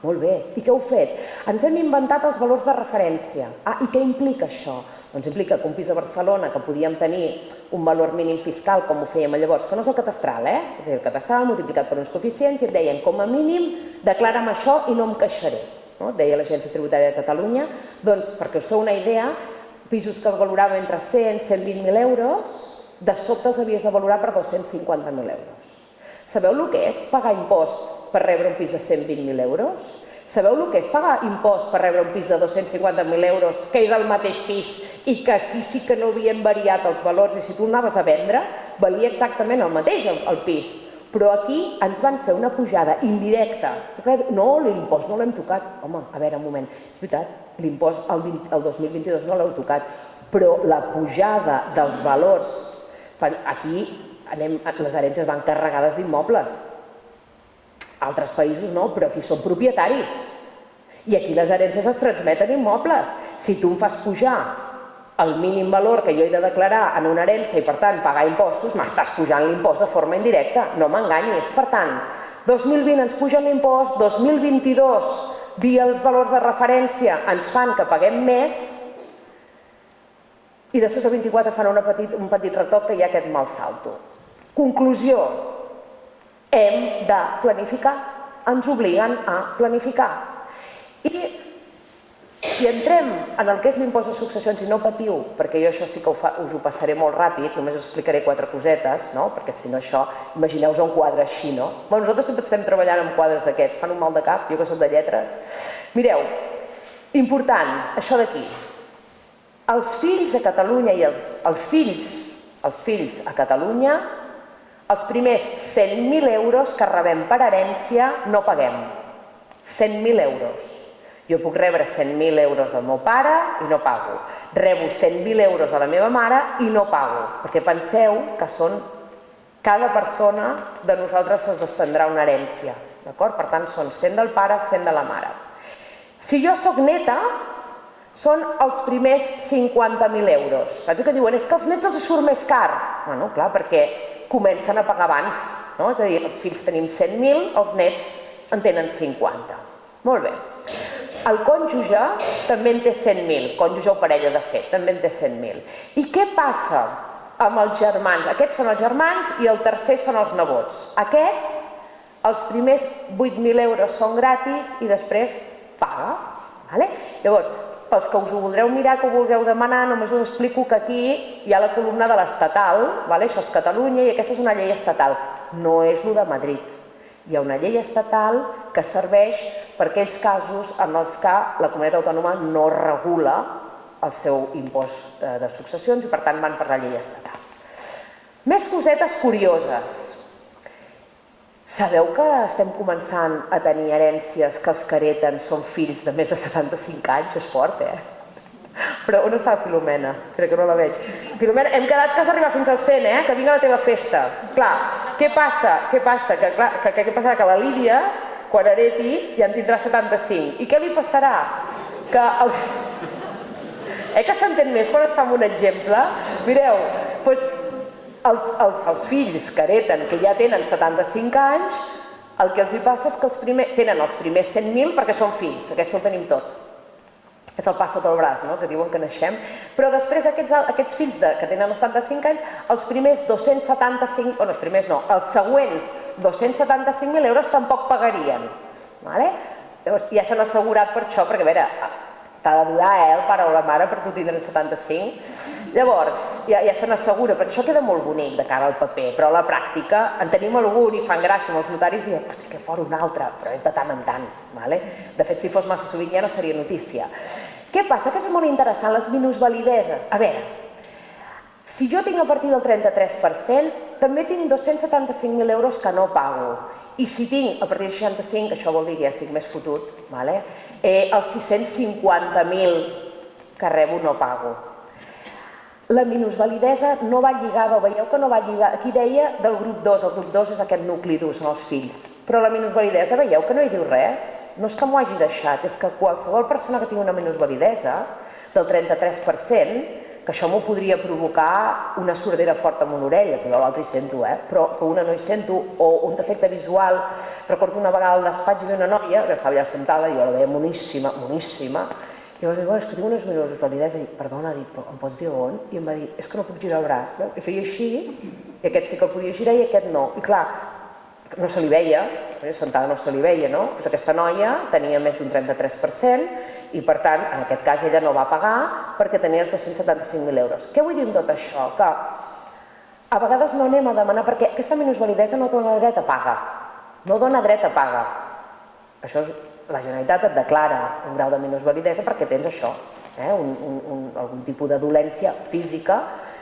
Molt bé. I què heu fet? Ens hem inventat els valors de referència. I què implica això? Doncs implica que un pis de Barcelona, que podíem tenir un valor mínim fiscal, com ho fèiem llavors, que no és el catastral, És a dir, el catastral multiplicat per uns coeficients i et deien, com a mínim, declara'm això i no em queixaré. Deia l'Agència Tributària de Catalunya. Doncs, perquè us feu una idea, pisos que valoraven entre 100 i 120.000 euros, de sobte els havies de valorar per 250.000 euros. Sabeu el que és pagar impost per rebre un pis de 120.000 euros? Sabeu el que és pagar impost per rebre un pis de 250.000 euros, que és el mateix pis i que aquí sí que no havien variat els valors i si tu anaves a vendre, valia exactament el mateix el pis. Però aquí ens van fer una pujada indirecta. No, l'impost no l'hem tocat. Home, a veure, un moment. És veritat, l'impost el 2022 no l'heu tocat, però la pujada dels valors, aquí les herències van carregades d'immobles. Altres països no, però aquí són propietaris. I aquí les herències es transmeten immobles. Si tu em fas pujar el mínim valor que jo he de declarar en una herència i, per tant, pagar impostos, m'estàs pujant l'impost de forma indirecta. No m'enganyis. Per tant, 2020 ens pugen l'impost, 2022 dir els valors de referència ens fan que paguem més i després el 24 fan un petit retoc que hi ha aquest mal salto. Conclusió. Hem de planificar, ens obliguen a planificar. I si entrem en el que és l'impost de successions, i no patiu, perquè jo això sí que us ho passaré molt ràpid, només us explicaré 4 cosetes, perquè si no això, imagineu-vos un quadre així, no? Nosaltres sempre estem treballant amb quadres d'aquests, fan un mal de cap, jo que soc de lletres. Mireu, important, això d'aquí. Els fills a Catalunya i els fills a Catalunya, els primers 100.000 euros que rebem per herència no paguem. 100.000 euros. Jo puc rebre 100.000 euros del meu pare i no pago. Rebo 100.000 euros de la meva mare i no pago. Perquè penseu que cada persona de nosaltres es desprendrà una herència. D'acord? Per tant, són 100 del pare, 100 de la mare. Si jo sóc neta, són els primers 50.000 euros. Saps què diuen? És que els nets els surt més car. Bueno, clar, perquè comencen a pagar abans. És a dir, els fills tenim 100.000, els nets en tenen 50. Molt bé. El cònjuge també en té 100.000, cònjuge o parella de fet, també en té 100.000. I què passa amb els germans? Aquests són els germans i el tercer són els nebots. Aquests, els primers 8.000 euros són gratis i després paga. Llavors, pels que us ho voldreu mirar, que ho vulgueu demanar, només us explico que aquí hi ha la columna de l'estatal, això és Catalunya, i aquesta és una llei estatal. No és lo de Madrid. Hi ha una llei estatal que serveix per aquells casos en els que la comunitat autònoma no regula el seu impost de successions i per tant van per la llei estatal. Més cosetes curioses. Sabeu que estem començant a tenir herències que els que hereten són fills de més de 75 anys? És fort, Però on està Filomena? Crec que no la veig. Filomena, hem quedat que has d'arribar fins al 100, que vingui a la teva festa. Clar, què passa? Què passarà? Que la Lídia, quan hereti, ja en tindrà 75. I què li passarà? Que els... que s'entén més quan es fa un exemple? Mireu, els fills que hereten, que ja tenen 75 anys, el que els hi passa és que tenen els primers 100.000 perquè són fills, aquest ho tenim tot. És el pa sota el braç, que diuen que naixem. Però després aquests fills que tenen 75 anys, els primers 275, o no, els primers no, els següents 275.000 euros tampoc pagarien. Llavors ja s'han assegurat per això, perquè a veure, t'ha de durar el pare o la mare per tu tindre 75. Llavors ja se n'assegura, perquè això queda molt bonic de cara al paper, però a la pràctica en tenim algun i fan gràcia amb els notaris i diuen, ostres, que fora un altre, però és de tant en tant. De fet, si fos massa sovint ja no seria notícia. Què passa? Que és molt interessant les minusvalideses. A veure, si jo tinc a partir del 33%, també tinc 275.000 euros que no pago. I si tinc a partir del 65, això vol dir que ja estic més fotut, els 650.000 que rebo no pago. La minusvalidesa no va lligada, veieu que no va lligada, aquí deia del grup 2, el grup 2 és aquest nucli dur, són els fills, però la minusvalidesa veieu que no hi diu res, no és que m'ho hagi deixat, és que qualsevol persona que tingui una minusvalidesa del 33%, que això m'ho podria provocar una sordera forta amb una orella, que jo l'altra hi sento, però que una no hi sento, o un defecte visual. Recordo una vegada al despatx hi havia una noia que estava allà sentada, jo la veia moníssima, moníssima, i llavors dic, és que tinc unes minusvalidesa, i perdona, dic, però em pots dir on? I em va dir, és que no puc girar el braç, i feia així, i aquest sí que el podia girar i aquest no, i clar, no se li veia, sentada no se li veia, no? Doncs aquesta noia tenia més d'un 33%, i per tant, en aquest cas ella no va pagar perquè tenia els 275.000 euros. Què vull dir amb tot això? Que a vegades no anem a demanar, perquè aquesta minusvalidesa no dona dret a paga. No dona dret a paga. Això és, la Generalitat et declara un grau de minusvalidesa perquè tens això, algun tipus de dolència física.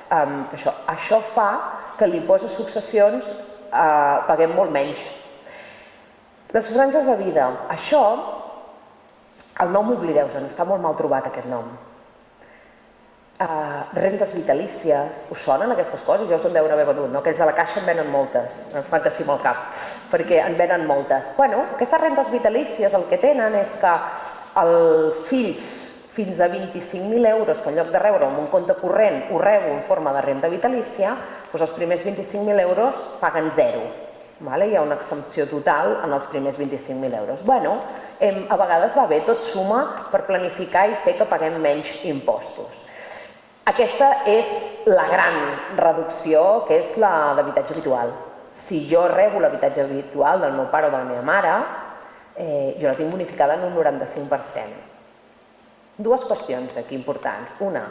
Això fa que l'impost de successions paguem molt menys. Les franges de vida, això, el nom m'oblideu-se'n, està molt mal trobat aquest nom. Rentes vitalícies, us sonen aquestes coses? Jo us en deuen haver venut, no? Aquells de la Caixa en venen moltes, em fan que sí amb el cap, perquè en venen moltes. Bueno, aquestes rentes vitalícies el que tenen és que els fills fins a 25.000 euros, que en lloc de rebre en un compte corrent ho rebo en forma de renta vitalícia, doncs els primers 25.000 euros paguen zero. Hi ha una exempció total en els primers 25.000 euros. Bueno, a vegades va bé, tot suma per planificar i fer que paguem menys impostos. Aquesta és la gran reducció, que és la d'habitatge habitual. Si jo rebo l'habitatge habitual del meu pare o de la meva mare, jo la tinc bonificada en un 95%. Dues qüestions aquí importants. Una,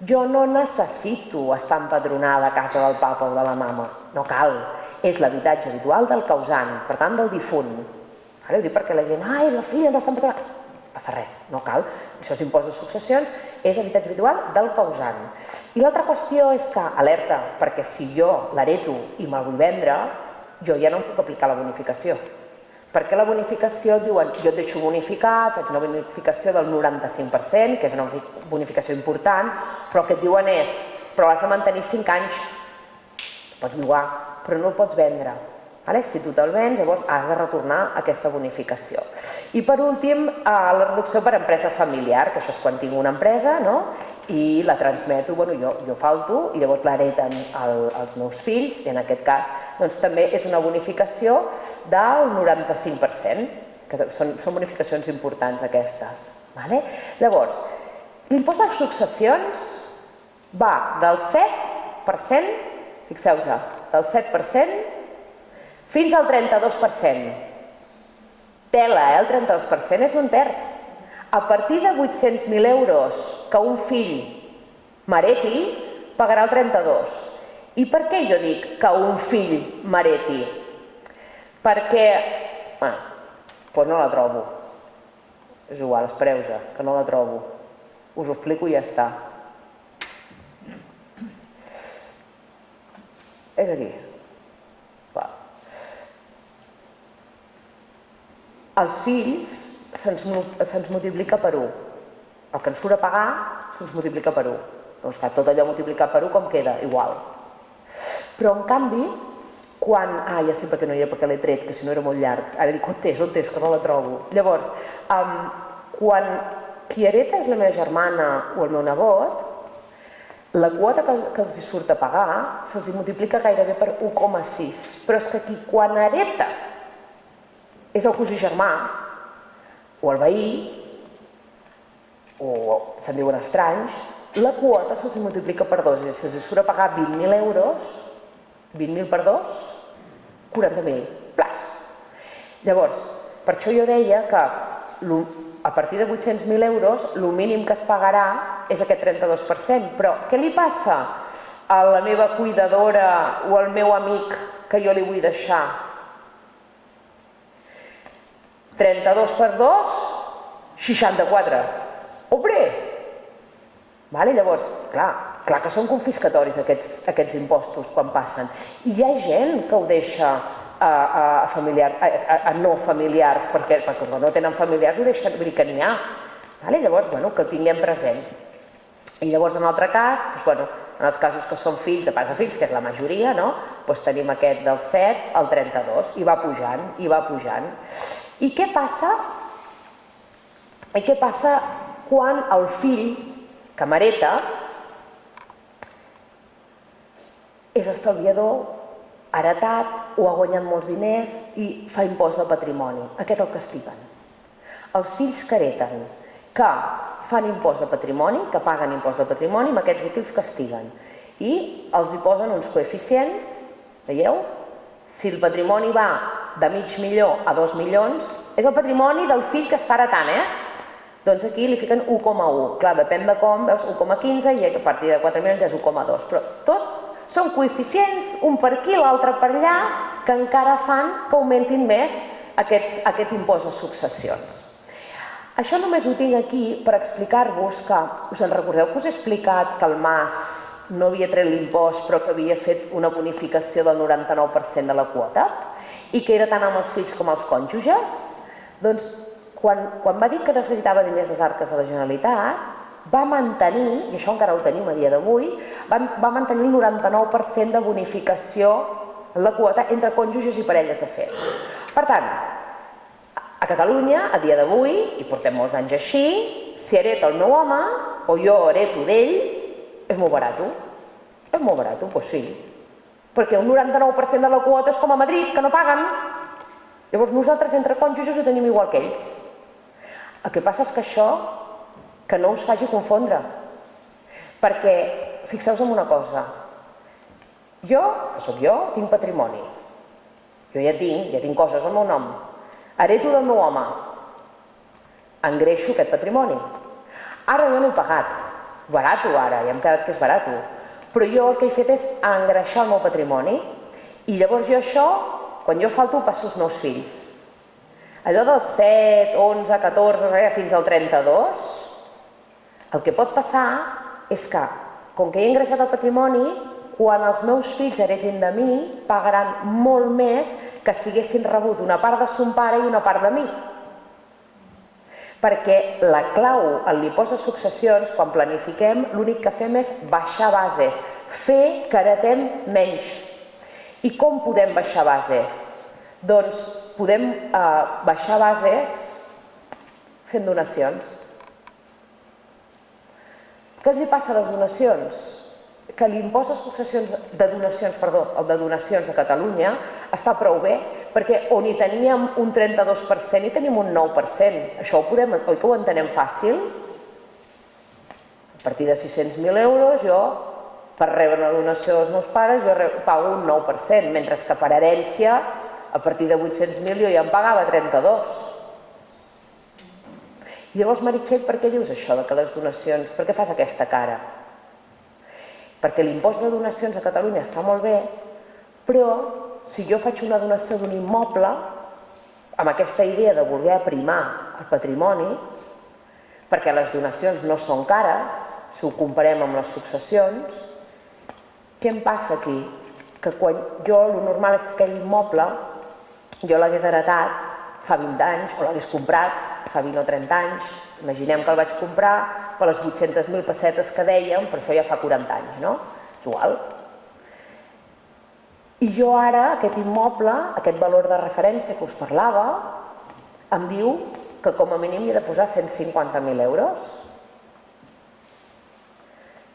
jo no necessito estar empadronada a casa del papa o de la mama, no cal. És l'habitatge habitual del causant, per tant del difunt. Ara ho dic perquè la gent, ai, la filla no està empadronada. No passa res, no cal. Això és impost de successions, és habitatge habitual del causant. I l'altra qüestió és que, alerta, perquè si jo l'hereto i me'l vull vendre, jo ja no em puc aplicar la bonificació. Perquè la bonificació, diuen, jo et deixo bonificar, faig una bonificació del 95%, que és una bonificació important, però el que et diuen és, però l'has de mantenir 5 anys, pots llogar, però no el pots vendre. Si tu te'l vens, llavors has de retornar aquesta bonificació. I per últim, la reducció per empresa familiar, que això és quan tinc una empresa, i la transmeto, jo falto, i llavors l'hereten els meus fills, i en aquest cas també és una bonificació del 95%, que són bonificacions importants aquestes. Llavors, l'impost de successions va del 7%, fixeu-vos, del 7% fins al 32%. Tela, el 32% és un terç. A partir de 800.000 euros que un fill m'hereti, pagarà el 32. I per què jo dic que un fill m'hereti? Perquè... doncs no la trobo. És igual, espereu-se, que no la trobo. Us ho explico i ja està. És aquí. Els fills se'ns multiplica per 1. El que ens surt a pagar se'ns multiplica per 1. Doncs clar, tot allò multiplicat per 1 com queda? Igual. Però en canvi, quan... ja sé per què no hi era, perquè l'he tret, que si no era molt llarg. Ara dic, on és, que no la trobo. Llavors, quan qui hereta és la meva germana o el meu nebot, la quota que els surt a pagar se'ls multiplica gairebé per 1,6. Però és que quan hereta és el cosí germà, o el veí, o se'n diuen estranys, la quota se'ls multiplica per 2. És a dir, si surt a pagar 20.000 euros, 20.000 per 2, 40.000. Plas! Llavors, per això jo deia que a partir de 800.000 euros, el mínim que es pagarà és aquest 32%. Però què li passa a la meva cuidadora o al meu amic que jo li vull deixar? 32 per 2, 64. Hombre! Llavors, clar que són confiscatoris aquests impostos quan passen. I hi ha gent que ho deixa a no familiars, perquè quan no tenen familiars ho deixen, vull dir que n'hi ha. Llavors, que ho tinguem present. I llavors, en l'altre cas, en els casos que són fills de pares a fills, que és la majoria, tenim aquest del 7 al 32, i va pujant, i va pujant. I què passa? I què passa quan el fill que m'hereta és estalviador, heretat o ha guanyat molts diners i fa impost de patrimoni? Aquest el castiguen. Els fills que hereten, que fan impost de patrimoni, que paguen impost de patrimoni, amb aquests aquí els castiguen. I els hi posen uns coeficients, veieu? Si el patrimoni va de mig milió a 2 milions, és el patrimoni del fill que està heretant, Doncs aquí li fiquen 1,1. Clar, depèn de com, veus 1,15 i a partir de 4 milions ja és 1,2. Però tot són coeficients, un per aquí, l'altre per allà, que encara fan que augmentin més aquest impost de successions. Això només ho tinc aquí per explicar-vos que, us en recordeu que us he explicat que el Mas no havia tret l'impost però que havia fet una bonificació del 99% de la quota i que era tant amb els fills com els cònjuges? Doncs quan va dir que necessitava diners les arques de la Generalitat, va mantenir, i això encara ho tenim a dia d'avui, va mantenir el 99% de bonificació en la quota entre cònjuges i parelles de fet. Per tant, a Catalunya, a dia d'avui, i portem molts anys així, si hereta el meu home o jo hereto d'ell, és molt barat. És molt barat, doncs sí. Perquè un 99% de la quota és com a Madrid, que no paguen. Llavors nosaltres entre cònjuges ho tenim igual que ells. El que passa és que això que no us faci confondre. Perquè fixeu-vos en una cosa. Jo, que sóc jo, tinc patrimoni. Jo ja tinc coses al meu nom. Hereto del meu home. Engreixo aquest patrimoni. Ara jo no he pagat. Barato ara, ja hem quedat que és barato. Però jo el que he fet és engreixar el meu patrimoni i llavors jo això, quan jo falto, ho passo als meus fills. Allò del 7, 11, 14, fins al 32, el que pot passar és que, com que he engreixat el patrimoni, quan els meus fills heretin de mi, pagaran molt més que si haguessin rebut una part de son pare i una part de mi. Perquè la clau en l'impost de successions, quan planifiquem, l'únic que fem és baixar bases, fer que heretem menys. I com podem baixar bases? Doncs podem baixar bases fent donacions. Què els hi passa a les donacions? Que l'impost de successions de donacions, el de donacions a Catalunya està prou bé, perquè on hi teníem un 32% hi tenim un 9%. Això oi que ho entenem fàcil? A partir de 600.000 euros, jo, per rebre una donació dels meus pares, jo pago un 9%, mentre que per herència, a partir de 800.000 jo ja en pagava 32. I llavors, Meritxell, per què dius això de que les donacions... Per què fas aquesta cara? Perquè l'impost de donacions a Catalunya està molt bé, però si jo faig una donació d'un immoble, amb aquesta idea de voler aprimar el patrimoni, perquè les donacions no són cares, si ho comparem amb les successions, què em passa aquí? Que quan jo, el normal és que aquell immoble jo l'hagués heretat fa 20 anys o l'hagués comprat fa 20 o 30 anys. Imaginem que el vaig comprar per les 800.000 pessetes que dèiem, però això ja fa 40 anys, no? És igual. I jo ara, aquest immoble, aquest valor de referència que us parlava, em diu que com a mínim hi he de posar 150.000 euros.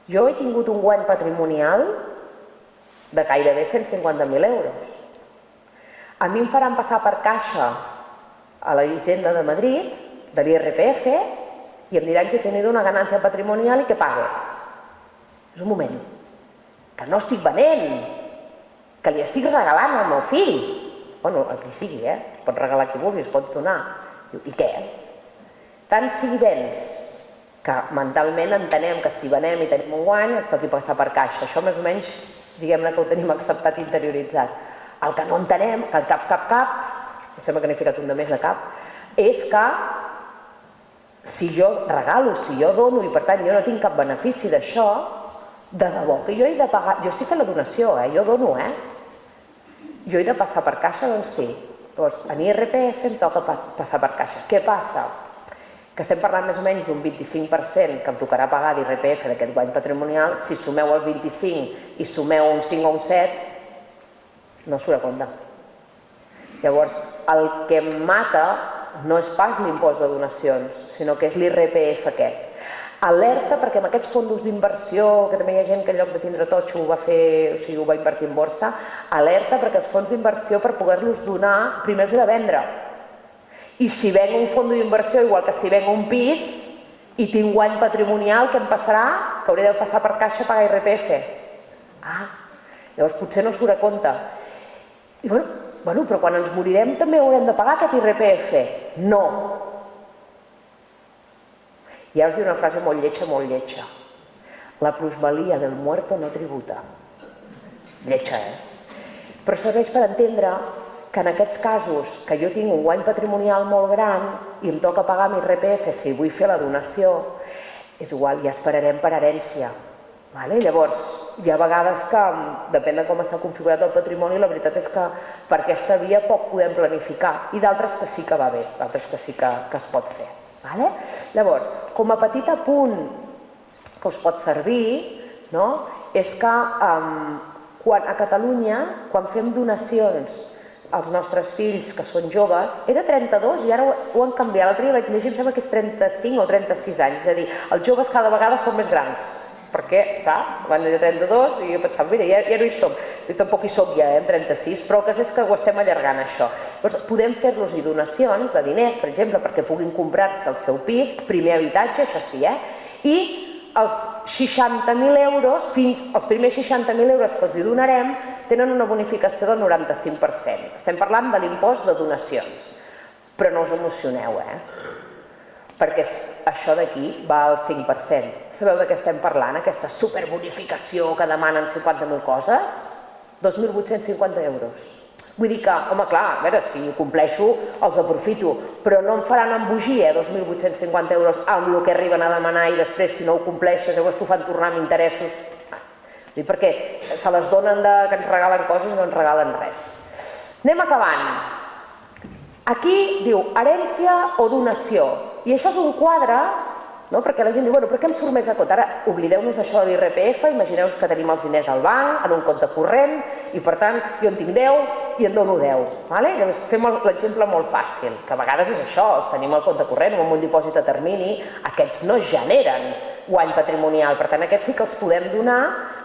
Jo he tingut un guany patrimonial de gairebé 150.000 euros. A mi em faran passar per caixa a la Hisenda de Madrid, de l'IRPF, i em diran que he tenido una ganancia patrimonial i que pague. És un moment. Que no estic venent, que li estic regalant al meu fill. Bueno, el que sigui, Pots regalar qui vulguis, pots donar. Diu, i què? Tant si vens, que mentalment entenem que si venem i tenim un guany, ens toqui passar per caixa. Això més o menys, diguem-ne que ho tenim acceptat i interioritzat. El que no entenem, que el cap, em sembla que n'he ficat un de més de cap, és que si jo regalo, si jo dono i per tant jo no tinc cap benefici d'això, de debò que jo he de pagar, jo estic fent la donació, jo dono, jo he de passar per caixa, doncs sí. Llavors, en IRPF em toca passar per caixa. Què passa? Que estem parlant més o menys d'un 25% que em tocarà pagar d'IRPF d'aquest guany patrimonial. Si sumeu el 25 i sumeu un 5 o un 7, no surt a compte. Llavors, el que em mata no és pas l'impost de donacions, sinó que és l'IRPF aquest. Alerta, perquè amb aquests fons d'inversió, que també hi ha gent que en lloc de tindre totxo ho va fer, o sigui, ho va invertir en borsa, alerta perquè els fons d'inversió per poder-los donar primer els he de vendre. I si venc un fons d'inversió, igual que si venc un pis i tinc guany patrimonial, què em passarà? Que hauré de passar per caixa a pagar IRPF. Llavors potser no surt a compte. I bueno, però quan ens morirem també haurem de pagar aquest IRPF. No. I ara us diu una frase molt lletja. La plusvalia del muerto no tributa. Lletja, Però serveix per entendre que en aquests casos que jo tinc un guany patrimonial molt gran i em toca pagar amb IRPF si vull fer la donació, és igual, ja esperarem per herència. Llavors, hi ha vegades que, depèn de com està configurat el patrimoni, la veritat és que per aquesta via poc podem planificar, i d'altres que sí que va bé, d'altres que sí que es pot fer. Llavors, com a petit apunt que us pot servir, és que a Catalunya, quan fem donacions als nostres fills que són joves, era 32 i ara ho han canviat. L'altre dia vaig llegir, em sembla que és 35 o 36 anys, és a dir, els joves cada vegada són més grans. Perquè, clar, van de 32 i jo pensava, mira, ja no hi som. Jo tampoc hi soc ja, amb 36, però el cas és que ho estem allargant, això. Llavors, podem fer-los donacions de diners, per exemple, perquè puguin comprar-se el seu pis, primer habitatge, això sí, i els 60.000 euros, fins als primers 60.000 euros que els hi donarem, tenen una bonificació del 95%. Estem parlant de l'impost de donacions. Però no us emocioneu, perquè això d'aquí va al 5%. Sabeu de què estem parlant, aquesta superbonificació que demanen 50.000 coses? 2.850 euros. Vull dir que, home, clar, a veure, si ho compleixo, els aprofito, però no em faran embogir, 2.850 euros amb el que arriben a demanar i després, si no ho compleixes, llavors t'ho fan tornar amb interessos. Perquè se les donen que ens regalen coses i no ens regalen res. Anem acabant. Aquí diu herència o donació. I això és un quadre, perquè la gent diu, però què em surt més a compte? Ara, oblideu-nos d'això de l'IRPF, imagineu-vos que tenim els diners al banc, en un compte corrent, i per tant, jo en tinc 10 i en dono 10. Llavors fem l'exemple molt fàcil, que a vegades és això, els tenim al compte corrent o amb un dipòsit a termini, aquests no generen guany patrimonial, per tant, aquests sí que els podem donar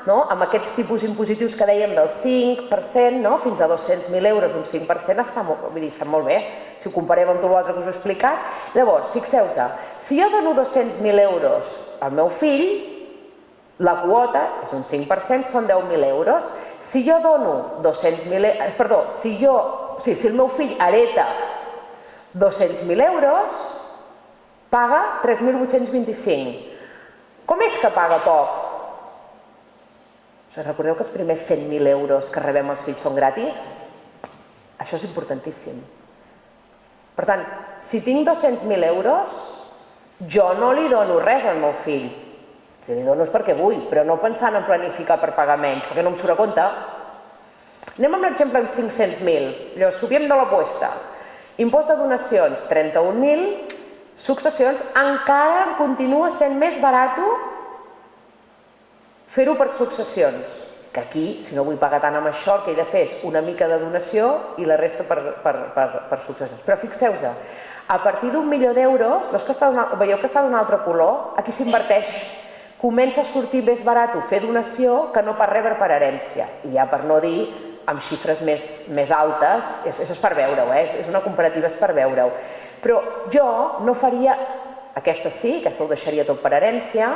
amb aquests tipus impositius que dèiem del 5%, fins a 200.000 euros, un 5% està molt bé, si ho comparem amb tot l'altre que us he explicat. Llavors, fixeu-vos, si jo dono 200.000 euros al meu fill, la quota és un 5%, són 10.000 euros. Si jo dono 200.000 euros, perdó, si el meu fill hereta 200.000 euros, paga 3.825. Com és que paga poc? Us recordeu que els primers 100.000 euros que rebem els fills són gratis? Això és importantíssim. Per tant, si tinc 200.000 euros, jo no li dono res al meu fill. Si li dono és perquè vull, però no pensant en planificar per pagar menys, perquè no em surt a compte. Anem amb l'exemple amb 500.000. Allò, subiem de l'aposta. Impost de donacions, 31.000. Successions, encara em continua sent més barat fer-ho per successions. Que aquí, si no vull pagar tant amb això, el que he de fer és una mica de donació i la resta per successions. Però fixeu-vos, a partir d'1.000.000 d'euros, veieu que està d'un altre color? Aquí s'inverteix. Comença a sortir més barat fer donació que no pas rebre per herència. I ja per no dir amb xifres més altes, això és per veure-ho, és una comparativa, és per veure-ho. Però jo no faria, aquesta sí, aquesta ho deixaria tot per herència,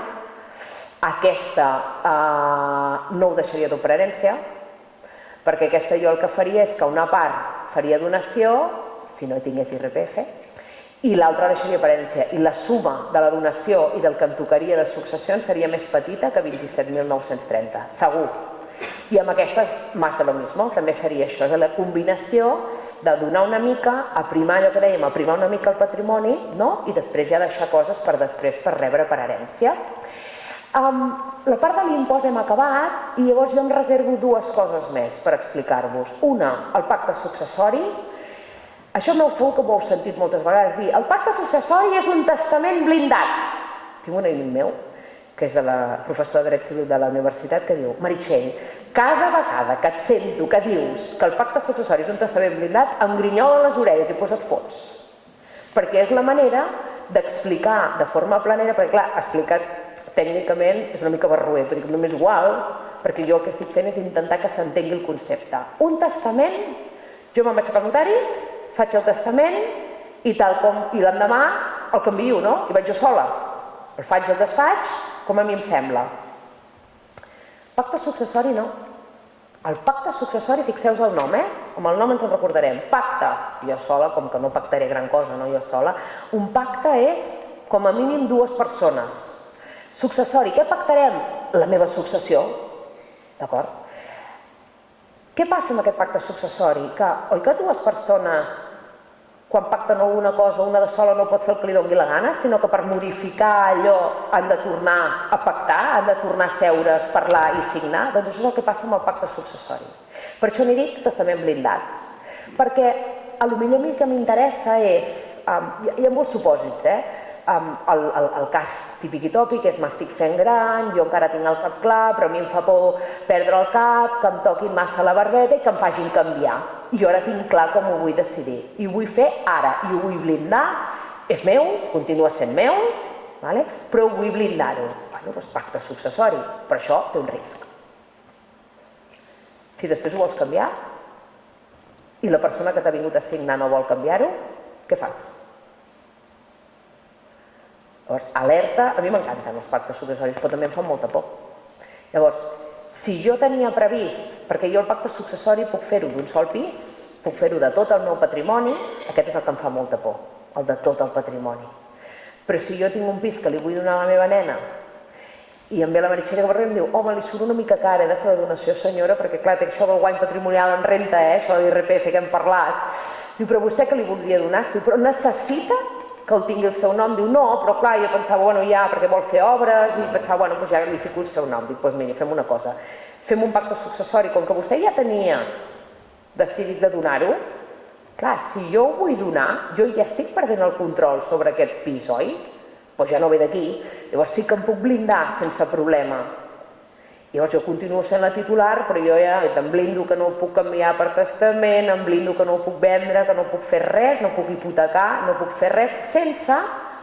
aquesta no ho deixaria tot per herència, perquè aquesta jo el que faria és que una part faria donació, si no tingués IRPF, i l'altra deixaria per herència. I la suma de la donació i del que em tocaria de successions seria més petita que 27.930, segur. I amb aquestes, més de lo mismo, també seria això, és la combinació de donar una mica, aprimar allò que dèiem, aprimar una mica el patrimoni, i després ja deixar coses per després per rebre per herència. La part de l'impost hem acabat i llavors jo em reservo dues coses més per explicar-vos. Una, el pacte successori. Això segur que m'ho heu sentit moltes vegades dir. El pacte successori és un testament blindat. Tinc un amic meu, que és professor de dret civil de la universitat, que diu: Meritxell, cada vegada que et sento que dius que el pacte successori és un testament blindat, em grinyola les orelles i et fots. Perquè és la manera d'explicar de forma planera, perquè clar, explicat tècnicament és una mica barroer, perquè només igual, perquè jo el que estic fent és intentar que s'entengui el concepte. Un testament, jo me'n vaig cap al notari, faig el testament i l'endemà el canvio, no? I vaig jo sola. El faig, el desfaig, com a mi em sembla. Pacte successori no. El pacte successori, fixeu-vos el nom, amb el nom ens en recordarem. Pacte, jo sola, com que no pactaré gran cosa, no jo sola. Un pacte és, com a mínim, dues persones. Successori, què pactarem? La meva successió, d'acord? Què passa amb aquest pacte successori? Oi que dues persones, quan pacten alguna cosa, una de sola no pot fer el que li doni la gana, sinó que per modificar allò han de tornar a pactar, han de tornar a seure's, parlar i signar? Doncs això és el que passa amb el pacte successori. Per això n'he dit testament blindat. Perquè potser a mi el que m'interessa és, hi ha molts supòsits, el cas típic i tòpic és m'estic fent gran, jo encara tinc el cap clar, però a mi em fa por perdre el cap, que em toquin massa la barbeta i que em facin canviar. I jo ara tinc clar com ho vull decidir. I ho vull fer ara, i ho vull blindar. És meu, continua sent meu, però ho vull blindar-ho. Doncs pacte successori, però això té un risc. Si després ho vols canviar i la persona que t'ha vingut a signar no vol canviar-ho, què fas? Llavors, alerta, a mi m'encanten els pactes successoris, però també em fan molta por. Llavors, si jo tenia previst, perquè jo el pacte successori puc fer-ho d'un sol pis, puc fer-ho de tot el meu patrimoni, aquest és el que em fa molta por, el de tot el patrimoni. Però si jo tinc un pis que li vull donar a la meva nena i em ve la Meritxell Gavarró i em diu: home, li surt una mica cara, he de fer la donació, senyora, perquè clar, té això del guany patrimonial en renta, això de l'IRPF que hem parlat. Diu: però vostè que li voldria donar? Diu: però necessita que el tingui el seu nom? Diu: no, però clar, jo pensava, bueno, ja, perquè vol fer obres, i pensava, bueno, doncs ja li fico el seu nom. Dic: doncs mira, fem una cosa, fem un pacte successori, com que vostè ja tenia decidit de donar-ho, clar, si jo ho vull donar, jo ja estic perdent el control sobre aquest pis, oi? Doncs ja no ve d'aquí, llavors sí que em puc blindar sense problema. Llavors jo continuo sent la titular, però jo ja em blindo que no ho puc canviar per testament, em blindo que no ho puc vendre, que no puc fer res, no puc hipotecar, no puc fer res, sense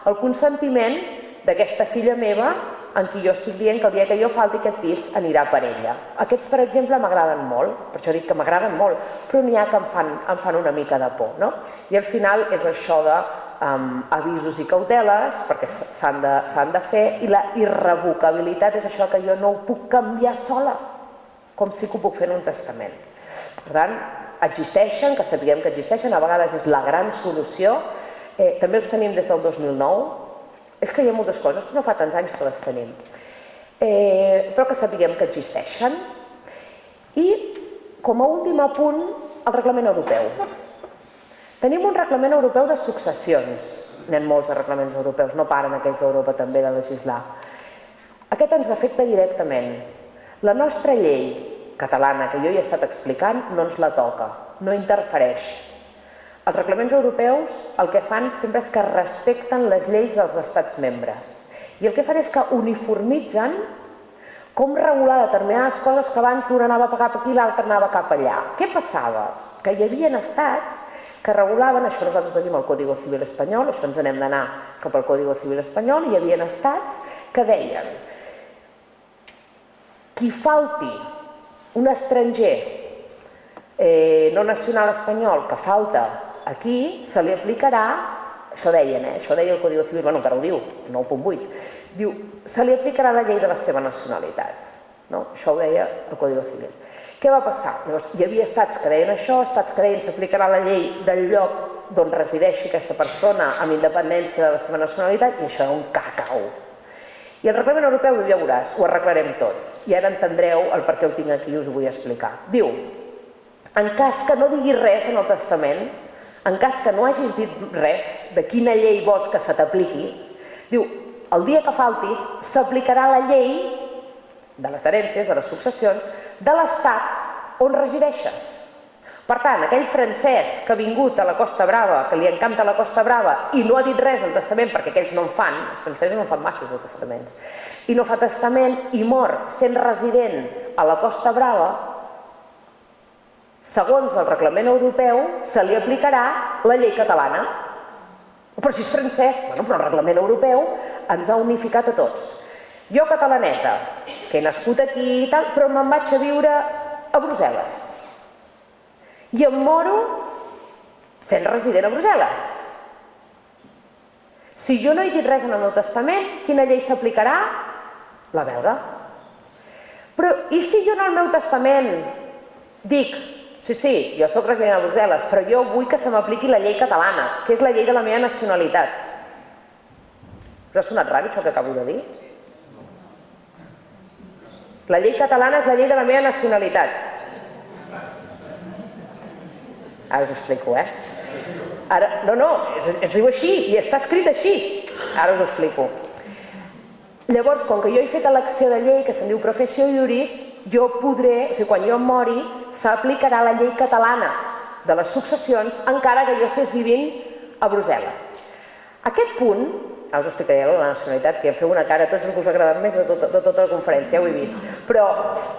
el consentiment d'aquesta filla meva en qui jo estic dient que el dia que jo falti aquest pis anirà per ella. Aquests, per exemple, m'agraden molt, per això dic que m'agraden molt, però n'hi ha que em fan una mica de por, no? I al final és això de avisos i cauteles, perquè s'han de fer, i la irrevocabilitat és això que jo no ho puc canviar sola, com sí que ho puc fer en un testament. Per tant, existeixen, que sapiguem que existeixen, a vegades és la gran solució, també els tenim des del 2009, És que hi ha moltes coses que no fa tants anys que les tenim, però que sapiguem que existeixen. I, com a últim apunt, el reglament europeu. Tenim un reglament europeu de successions. N'hi ha molts de reglaments europeus, no paren aquells d'Europa també de legislar. Aquest ens afecta directament. La nostra llei catalana, que jo ja he estat explicant, no ens la toca, no interfereix. Els reglaments europeus el que fan sempre és que respecten les lleis dels estats membres. I el que fan és que uniformitzen com regular determinades coses que abans l'un anava cap aquí i l'altre anava cap allà. Què passava? Que hi havia estats que regulaven, això nosaltres tenim el Código Civil espanyol, això ens n'hem d'anar cap al Código Civil espanyol, i hi havia estats que deien qui falti un estranger no nacional espanyol que falta aquí, se li aplicarà, això deien, això deia el Código Civil, bueno, encara ho diu, 9.8, diu, se li aplicarà la llei de la seva nacionalitat. Això ho deia el Código Civil. Què va passar? Llavors, hi havia estats que deien això, estats que deien s'aplicarà la llei del lloc d'on resideixi aquesta persona amb independència de la seva nacionalitat, i això era un cacau. I el reglament europeu diu, ja veuràs, ho arreglarem tot. I ara entendreu el per què ho tinc aquí i us ho vull explicar. Diu, en cas que no digui res en el testament, en cas que no hagis dit res de quina llei vols que se t'apliqui, diu, el dia que faltis s'aplicarà la llei de les herències, de les successions, de l'estat on resideixes. Per tant, aquell francès que ha vingut a la Costa Brava, que li encanta la Costa Brava i no ha dit res al testament, perquè aquells no en fan, els francesos no en fan masses de testaments, i no fa testament i mor sent resident a la Costa Brava, segons el reglament europeu, se li aplicarà la llei catalana. Però si és francès, bueno, però el reglament europeu ens ha unificat a tots. Jo, catalaneta, que he nascut aquí i tal, però me'n vaig a viure a Brussel·les. I em moro sent resident a Brussel·les. Si jo no he dit res en el meu testament, quina llei s'aplicarà? La belga. Però i si jo en el meu testament dic sí, jo soc resident a Brussel·les, però jo vull que se m'apliqui la llei catalana, que és la llei de la meva nacionalitat. Us ha sonat raro això que acabo de dir? La llei catalana és la llei de la meva nacionalitat. Ara us ho explico, No, es diu així i està escrit així. Ara us ho explico. Llavors, com que jo he fet elecció de llei, que se'n diu professio iuris, jo podré, o sigui, quan jo em mori, s'aplicarà la llei catalana de les successions, encara que jo estigués vivint a Brussel·les. Aquest punt, ara us explicaré la nacionalitat, que ja feu una cara, tots el que us ha agradat més de tota la conferència, ja ho he vist. Però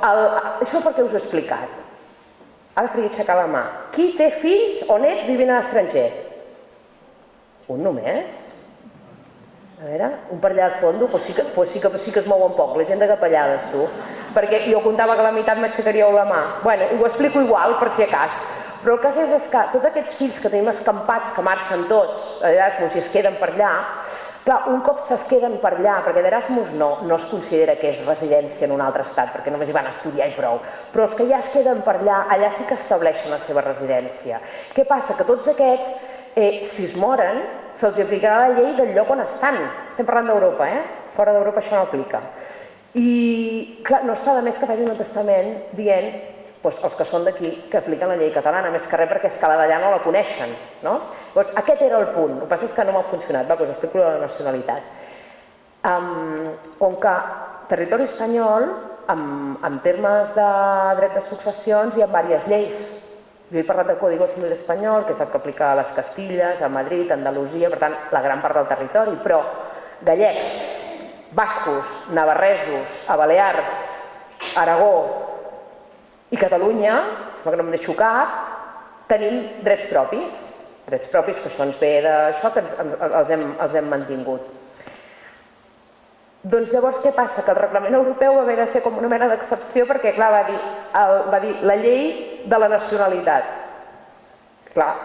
això per què us ho he explicat? Ara faria aixecar la mà. Qui té fills o nets vivint a l'estranger? Un només? A veure, un per allà al fons, sí que es mouen poc, la gent de capellades, tu. Perquè jo comptava que la meitat m'aixecaríeu la mà. Bueno, ho explico igual, per si a cas. Però el cas és que tots aquests fills que tenim escampats, que marxen tots a Erasmus i es queden per allà, clar, un cop es queden per allà, perquè d'Erasmus no es considera que és residència en un altre estat, perquè només hi van estudiar i prou, però els que ja es queden per allà, allà sí que estableixen la seva residència. Què passa? Que tots aquests, si es moren, se'ls aplicarà la llei del lloc on estan. Estem parlant d'Europa, Fora d'Europa això no aplica. I, clar, no està de més que facin un testament dient, els que són d'aquí, que apliquen la llei catalana, més que res perquè és que la d'allà no la coneixen, no? Llavors, aquest era el punt. El que passa és que no m'ha funcionat, us explico la nacionalitat. Com que territori espanyol, en termes de dret de successions, hi ha diverses lleis. Jo he parlat del Código Civil espanyol, que és el que aplica a les Castilles, a Madrid, a Andalusia, per tant, la gran part del territori, però gallecs, bascos, navarresos, a Balears, Aragó i Catalunya, sembla que no em deixo cap, tenim drets propis, que això ens ve d'això, que els hem mantingut. Doncs llavors què passa? Que el reglament europeu va haver de fer com una mena d'excepció perquè, clar, va dir la llei de la nacionalitat. Clar.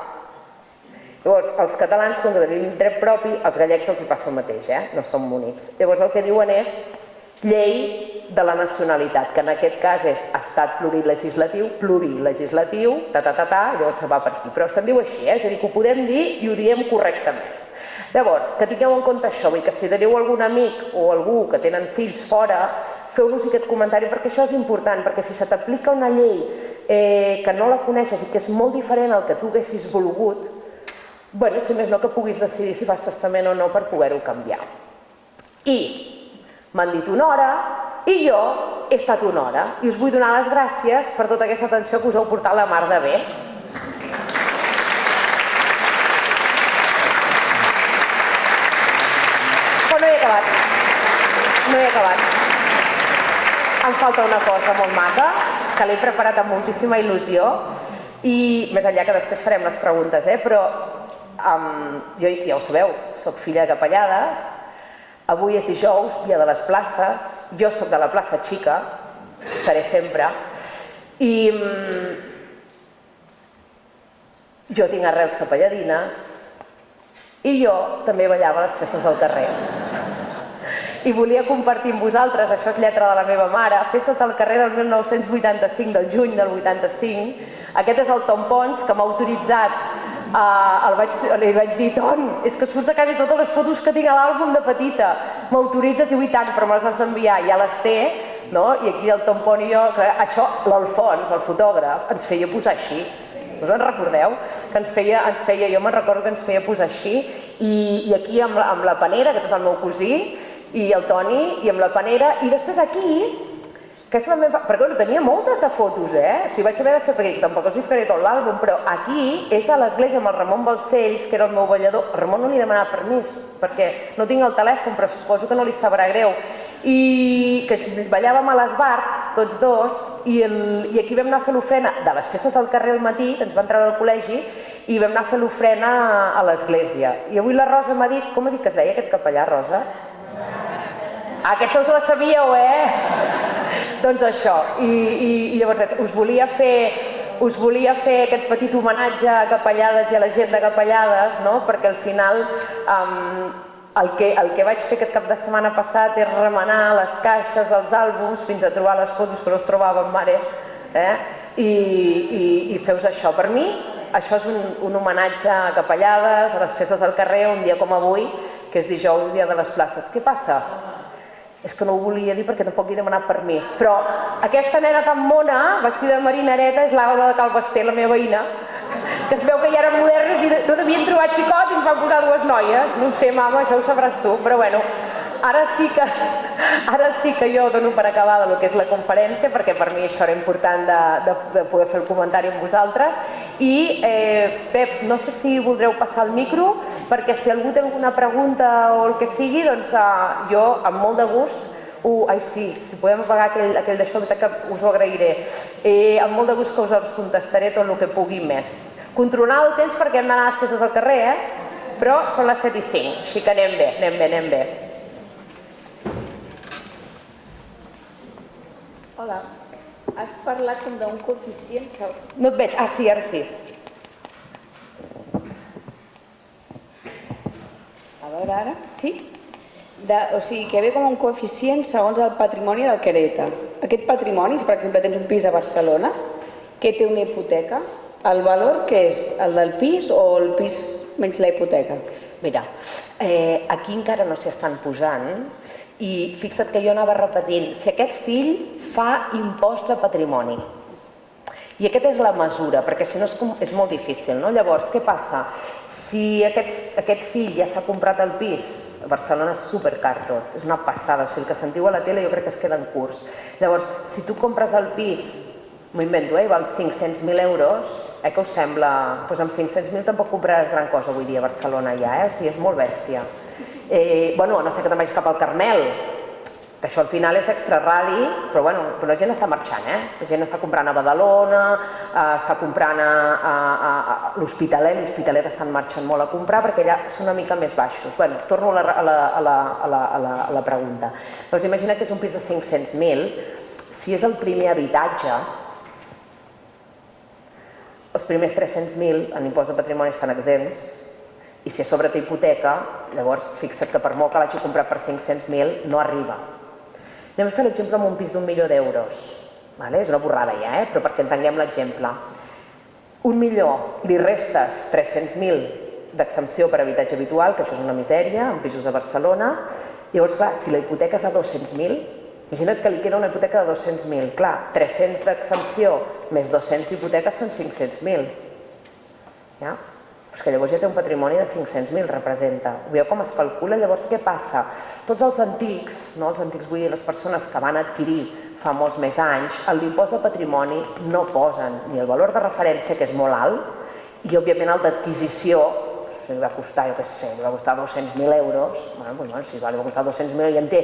Llavors, els catalans, com que tenim dret propi, als gallecs els hi passa el mateix, no són únics. Llavors el que diuen és llei de la nacionalitat, que en aquest cas és estat plurilegislatiu, llavors se va per aquí. Però se'n diu així, és a dir, que ho podem dir i ho diem correctament. Llavors, que tingueu en compte això, vull dir que si teniu algun amic o algú que tenen fills fora, feu-los aquest comentari perquè això és important, perquè si se t'aplica una llei que no la coneixes i que és molt diferent al que tu haguessis volgut, bueno, si més no que puguis decidir si fas testament o no per poder-ho canviar. I m'han dit una hora i jo he estat una hora i us vull donar les gràcies per tota aquesta atenció que us heu portat la mar de bé. Però no he acabat. No he acabat. Em falta una cosa molt maca, que l'he preparat amb moltíssima il·lusió i més enllà que després farem les preguntes, però jo ja ho sabeu, soc filla de Capellades, avui és dijous, dia de les places, jo soc de la plaça Xica, seré sempre, i jo tinc arrels capelladines i jo també ballava a les festes del carrer. I volia compartir amb vosaltres, això és lletra de la meva mare, festes del carrer del 1985, del juny del 85. Aquest és el Tom Pons, que m'ha autoritzat, li vaig dir, Ton, és que surts a quasi totes les fotos que tinc a l'àlbum de petita, m'autoritzes? Diu, i tant, però me les has d'enviar, ja les té, no? I aquí el Tom Pons i jo, això l'Alfons, el fotògraf, ens feia posar així. Us en recordeu? Que ens feia, jo me'n recordo que ens feia posar així, i aquí amb la Panera, aquest és el meu cosí, i el Toni, i amb la Panera, i després aquí, que és la meva... Perquè bueno, tenia moltes de fotos, o sigui, vaig haver de fer, perquè tampoc els hi ficaré tot l'àlbum, però aquí és a l'església amb el Ramon Balcells, que era el meu ballador. A Ramon no li he demanat permís, perquè no tinc el telèfon, però suposo que no li sabrà greu. I que ballàvem a l'Esbart, tots dos, i aquí vam anar a fer l'ofrena de les festes del carrer al matí, que ens van treure al col·legi, i vam anar a fer l'ofrena a l'església. I avui la Rosa m'ha dit... Com ha dit que es deia aquest capellà, Rosa? Aquesta us la sabíeu, Doncs això, i llavors us volia fer aquest petit homenatge a Capellades i a la gent de Capellades, no? Perquè al final el que vaig fer aquest cap de setmana passat és remenar les caixes dels àlbums fins a trobar les fotos que no es trobaven, mare, i feu-vos això. Per mi, això és un homenatge a Capellades, a les festes del carrer, un dia com avui, que és dijous, dia de les places. Què passa? És que no ho volia dir perquè tampoc li he demanat permís, però aquesta nena tan mona, vestida de marinareta, és l'Alba de Calvester, la meva veïna, que es veu que ja eren modernes i no devien trobar xicot i ens van posar dues noies. No ho sé, mama, això ho sabràs tu, però bueno, ara sí que jo dono per acabada el que és la conferència, perquè per mi això era important de poder fer el comentari amb vosaltres. I, Pep, no sé si voldreu passar el micro, perquè si algú té alguna pregunta o el que sigui, doncs jo, amb molt de gust, ai sí, si podem apagar aquell d'això, que us ho agrairé. Amb molt de gust que us contestaré tot el que pugui més. Controlar el temps perquè hem d'anar a les festes del carrer, però són les 7:05, així que anem bé. Hola, has parlat com d'un coeficient... No et veig. Ah, sí, ara sí. A veure, ara? Sí? O sigui, que ve com un coeficient segons el patrimoni del que hereta. Aquest patrimoni, si per exemple tens un pis a Barcelona, que té una hipoteca, el valor que és el del pis o el pis menys la hipoteca? Mira, aquí encara no s'hi estan posant i fixa't que jo anava repetint, si aquest fill fa impost de patrimoni. I aquesta és la mesura, perquè si no és molt difícil, no? Llavors, què passa? Si aquest fill ja s'ha comprat el pis, a Barcelona és supercar tot, és una passada, o sigui, el que sentiu a la tele jo crec que es queda en curs. Llavors, si tu compres el pis, m'ho invento, val 500.000 euros, què us sembla? Doncs amb 500.000 tampoc compraràs gran cosa avui dia a Barcelona ja, o sigui, és molt bèstia. Bueno, a no ser que te'n vagis cap al Carmel, que això al final és extra radi, però bueno, la gent està marxant, La gent està comprant a Badalona, està comprant a l'Hospitalet estan marxant molt a comprar perquè allà són una mica més baixos. Bueno, torno a la pregunta. Doncs imagina que és un pis de 500.000, si és el primer habitatge, els primers 300.000 en impost de patrimoni estan exempts, i si a sobre té hipoteca, llavors fixa't que per molt que l'hagi comprat per 500.000 no arriba. Anem a fer l'exemple amb un pis d'1 milió d'euros. És una borrada ja, però perquè entenguem l'exemple. 1 milió, li restes 300.000 d'exempció per habitatge habitual, que això és una misèria, en pisos de Barcelona. Llavors, clar, si la hipoteca és a 200.000, imagina't que li queda una hipoteca de 200.000. Clar, 300 d'exempció més 200 d'hipoteca són 500.000. Ja? Però és que llavors ja té un patrimoni de 500.000, representa. Veieu com es calcula? Llavors, què passa? Tots els antics, no els antics vull dir les persones que van adquirir fa molts més anys, en l'impost de patrimoni no posen ni el valor de referència, que és molt alt, i òbviament el d'adquisició, si li va costar, jo què sé, li va costar 200.000 euros, bueno, si li va costar 200.000 ja en té,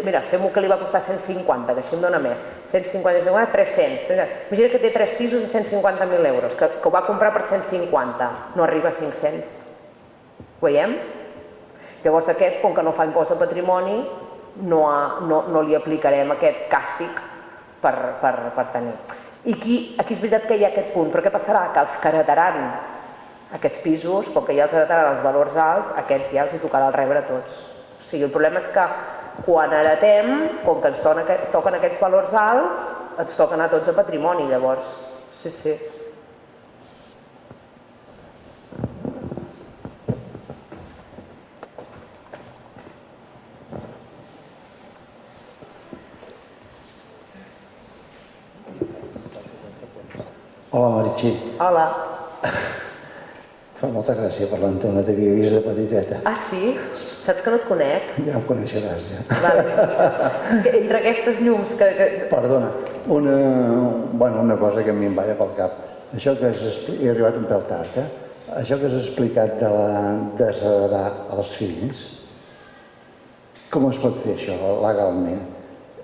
mira, fem-ho que li va costar 150, que així em dona més, 150, 300, imagina que té 3 pisos de 150.000 euros, que ho va comprar per 150, no arriba a 500, ho veiem? Llavors aquest, com que no fa impost de patrimoni, no li aplicarem aquest càstig per tenir. I aquí és veritat que hi ha aquest punt, però què passarà? Que els que heretaran aquests pisos, com que ja els heretaran els valors alts, aquests ja els hi tocarà el rebre a tots. O sigui, el problema és que quan heretem, com que ens toquen aquests valors alts, ens toquen a tots a patrimoni, llavors. Sí, sí. Hola, Meritxell. Hola. Fa molta gràcia parlar amb tu, no t'havia vist de petiteta. Ah, sí? Saps que no et conec? Ja em coneixeràs, ja. Vale. És que entre aquestes llums que... Perdona, una cosa que a mi em balla pel cap. Això que he arribat un pèl tard, això que has explicat de desheredar els fills, com es pot fer això legalment?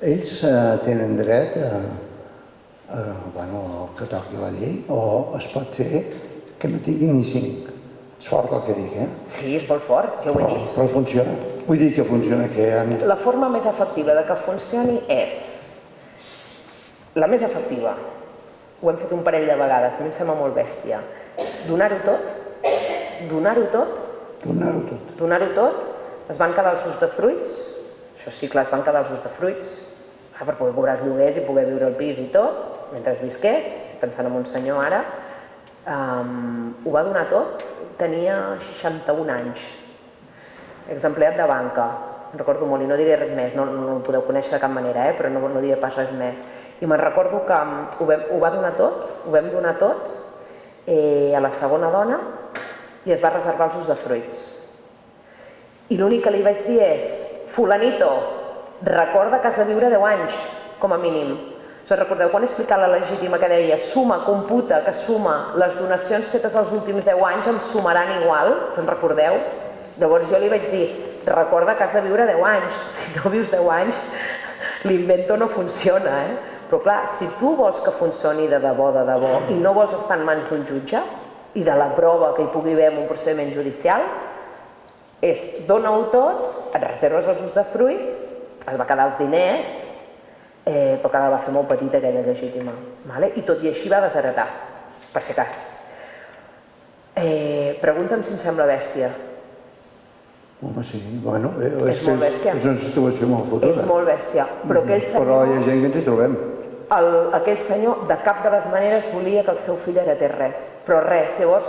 Ells tenen dret al que toqui la llei, o es pot fer que no tinguin ni 5. És fort el que dic, Sí, és molt fort, jo ho he dit. Però funciona. Vull dir que funciona, que La forma més efectiva de que funcioni és... La més efectiva, ho hem fet un parell de vegades, a mi em sembla molt bèstia, donar-ho tot, donar-ho tot, es van quedar els usdefruits, això sí, clar, es van quedar els usdefruits, per poder cobrar els lloguers i poder viure al pis i tot, mentre es visqués, pensant en un senyor ara, ho va donar tot, tenia 61 anys, exempleat de banca, recordo molt, i no diré res més, no el podeu conèixer de cap manera, però no diré pas res més. I me'n recordo que ho va donar tot, ho vam donar tot a la segona dona i es va reservar els usdefruits. I l'únic que li vaig dir és, fulanito, recorda que has de viure 10 anys, com a mínim. Recordeu quan he explicat la legítima que deia suma, computa, que suma, les donacions fetes els últims 10 anys em sumaran igual, us en recordeu? Llavors jo li vaig dir, recorda que has de viure 10 anys, si no vius 10 anys l'invento no funciona, Però clar, si tu vols que funcioni de debò, i no vols estar en mans d'un jutge i de la prova que hi pugui haver en un procediment judicial, és dona-ho tot, et reserves els usdefruits, es va quedar els diners, però que va fer molt petita aquella legítima. I tot i així va desheretar, per si cas. Pregunta'm si em sembla bèstia. Home, sí, és molt bèstia. És una situació molt futura. És molt bèstia, però aquell senyor... Però hi ha gent que ens hi trobem. Aquell senyor de cap de les maneres volia que el seu fill heretés res, però res. Llavors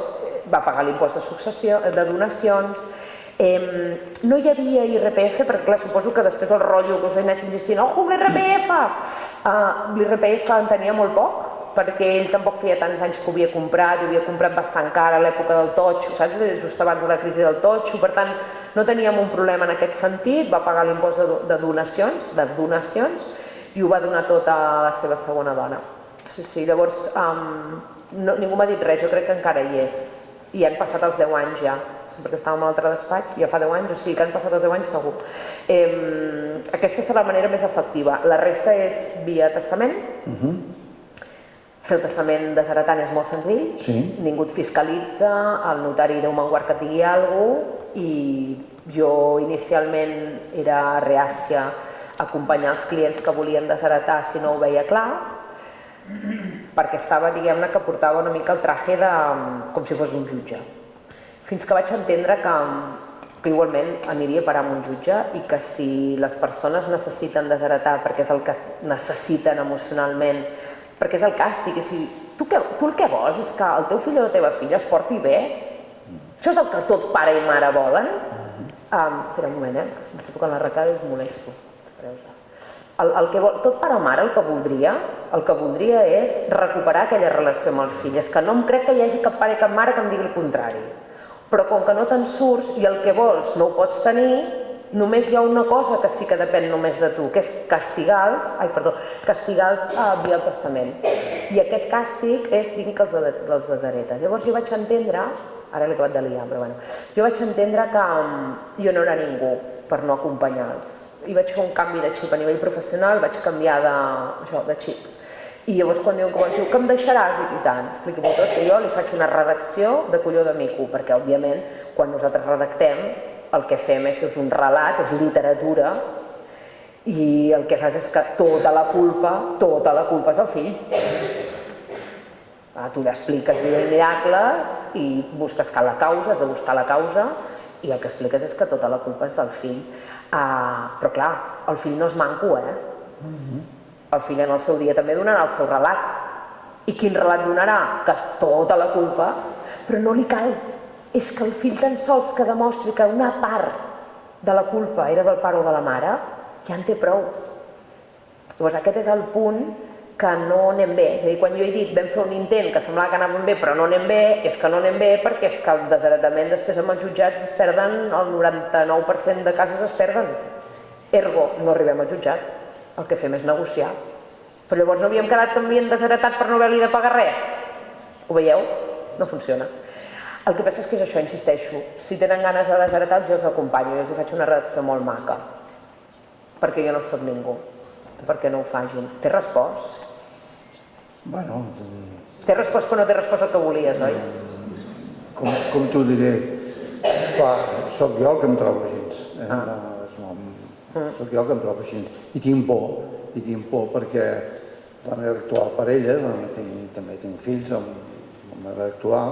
va pagar l'impost de successió, de donacions. No hi havia IRPF, perquè clar, suposo que després del rotllo que us he anat insistint, ojo amb l'IRPF! L'IRPF en tenia molt poc, perquè ell tampoc feia tants anys que ho havia comprat, i ho havia comprat bastant car a l'època del totxo, saps? Just abans de la crisi del totxo, per tant, no teníem un problema en aquest sentit, va pagar l'impost de donacions, i ho va donar tot a la seva segona dona. Sí, llavors, ningú m'ha dit res, jo crec que encara hi és, i han passat els 10 anys ja, perquè estàvem a l'altre despatx, ja fa 10 anys, o sigui que han passat els 10 anys segur. Aquesta serà la manera més efectiva. La resta és via testament. Fer el testament desheretant és molt senzill, ningú et fiscalitza, el notari deu manguard que et digui alguna cosa, i jo inicialment era reàcia a acompanyar els clients que volien desheretar si no ho veia clar, perquè estava, diguem-ne, que portava una mica el traje com si fos un jutge. Fins que vaig entendre que igualment aniria a parar amb un jutge i que si les persones necessiten desheretar perquè és el que necessiten emocionalment, perquè és el càstig, i si tu el que vols és que el teu fill o la teva filla es porti bé, Això és el que tot pare i mare volen. Espera un moment, que m'està tocant l'arracada i us molesto. Tot pare o mare el que voldria és recuperar aquella relació amb el fill. És que no em crec que hi hagi cap pare i cap mare que em digui el contrari. Però com que no te'n surts i el que vols no ho pots tenir, només hi ha una cosa que sí que depèn només de tu, que és castigar-los via el testament. I aquest càstig és dir que els desheretes. Llavors jo vaig entendre, ara l'he acabat de liar, però bueno, jo vaig entendre que jo no era ningú per no acompanyar-los. I vaig fer un canvi de xip a nivell professional, vaig canviar de xip. I llavors quan diuen que em deixaràs i tant, expliqui-m'ho tot, que jo li faig una redacció de colló de mico, perquè òbviament quan nosaltres redactem el que fem és un relat, és literatura, i el que fas és que tota la culpa és del fill. Tu l'expliques dient miracles i busques la causa, has de buscar la causa, i el que expliques és que tota la culpa és del fill. Però clar, el fill no és manco, El fill en el seu dia també donarà el seu relat. I quin relat donarà? Que tota la culpa, però no li cal. És que el fill tan sols que demostri que una part de la culpa era del pare o de la mare, ja en té prou. Llavors aquest és el punt que no anem bé. És a dir, quan jo he dit vam fer un intent que semblava que anàvem bé però no anem bé, és que no anem bé perquè és que el desheretament després amb els jutjats es perden, el 99% de casos es perden. Ergo, no arribem al jutjat. El que fem és negociar. Però llavors no havíem quedat que m'havien desheretat per no haver-li de pagar res. Ho veieu? No funciona. El que passa és que és això, insisteixo, si tenen ganes de desheretar jo els acompanyo, jo els faig una redacció molt maca, perquè jo no soc ningú, perquè no ho facin. Té respost? Bueno... Té respost però no té respost el que volies, oi? Com t'ho diré? Clar, sóc jo el que em trobo així. Sóc jo el que em trobo així. I tinc por perquè la meva actual parella, també tinc fills amb la meva actual,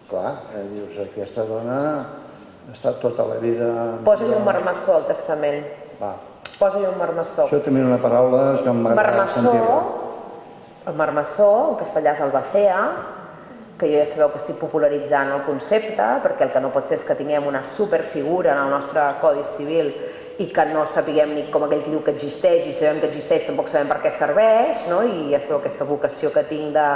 clar, dius, aquesta dona ha estat tota la vida... Posa-hi un marmessó al testament. Va. Posa-hi un marmessó. Això també és una paraula que m'agrada sentir-la. El marmessó, en castellà és albacea, que jo ja sabeu que estic popularitzant el concepte, perquè el que no pot ser és que tinguem una superfigura en el nostre Codi Civil i que no sapiguem ni com aquell que diu que existeix, i si sabem que existeix tampoc sabem per què serveix, no? I ja sabeu aquesta vocació que tinc de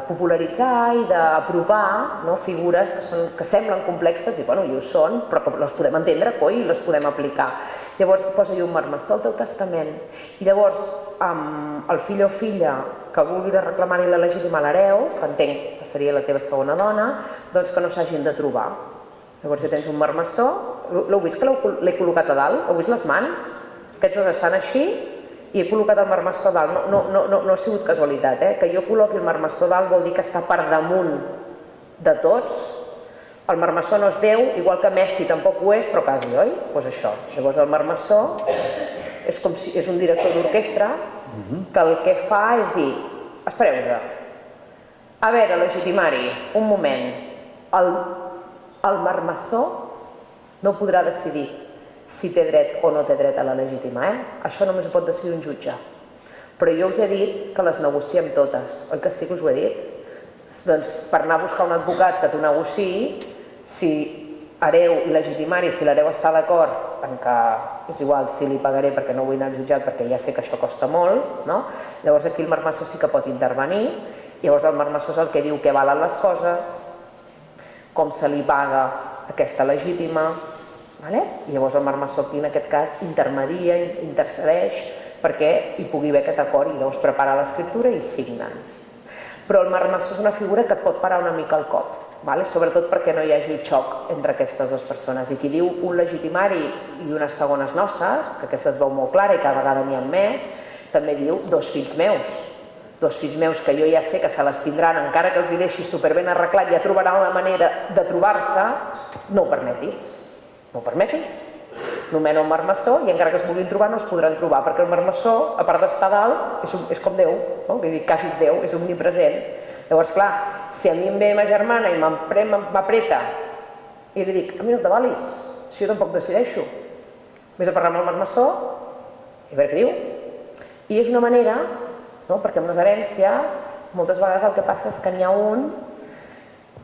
popularitzar i d'apropar figures que semblen complexes i bueno, i ho són, però que les podem entendre, coi, i les podem aplicar. Llavors posa-hi un marmessó al teu testament i llavors el fill o filla que vulgui reclamar-hi la legítima a l'hereu, que entenc que seria la teva segona dona, doncs que no s'hagin de trobar. Llavors si tens un marmessó, l'heu vist que l'he col·locat a dalt? Heu vist les mans? Aquests dos estan així i he col·locat el marmessó a dalt. No ha sigut casualitat, que jo col·loqui el marmessó a dalt vol dir que està per damunt de tots. El marmessó no és Déu, igual que Messi tampoc ho és, però quasi, oi? Doncs això. Llavors el marmessó és un director d'orquestra que el que fa és dir, espereu-vos, a veure, legitimari, un moment, el marmessó no podrà decidir si té dret o no té dret a la legítima, Això només ho pot decidir un jutge. Però jo us he dit que les negociem totes, oi que sí que us ho he dit? Doncs per anar a buscar un advocat que t'ho negociï, si hereu i legitimari, si l'hereu està d'acord en que és igual si li pagaré perquè no vull anar al jutjat perquè ja sé que això costa molt, no? Llavors aquí el marmessó sí que pot intervenir, llavors el marmessó és el que diu què valen les coses, com se li paga aquesta legítima, i llavors el marmessó aquí en aquest cas intermedia, intercedeix perquè hi pugui haver aquest acord i llavors prepara l'escriptura i signen. Però el marmessó és una figura que et pot parar una mica al cop, sobretot perquè no hi hagi xoc entre aquestes dues persones. I qui diu un legitimari i unes segones noces, que aquesta es veu molt clara i cada vegada n'hi ha més, també diu dos fills meus que jo ja sé que se les tindran, encara que els hi deixi superben arreglat, ja trobaran la manera de trobar-se, no ho permetis. No ho permetis, nomena un marmessó i encara que es vulguin trobar no es podran trobar perquè el marmessó, a part d'estar dalt, és com Déu, vull dir, quasi és Déu, és omnipresent. Llavors, clar, si a mi em ve ma germana i m'apreta i li dic, a mi no t'avalis, si jo tampoc decideixo, vés a parlar amb el marmessó i a veure què diu. I és una manera, perquè amb les herències moltes vegades el que passa és que n'hi ha un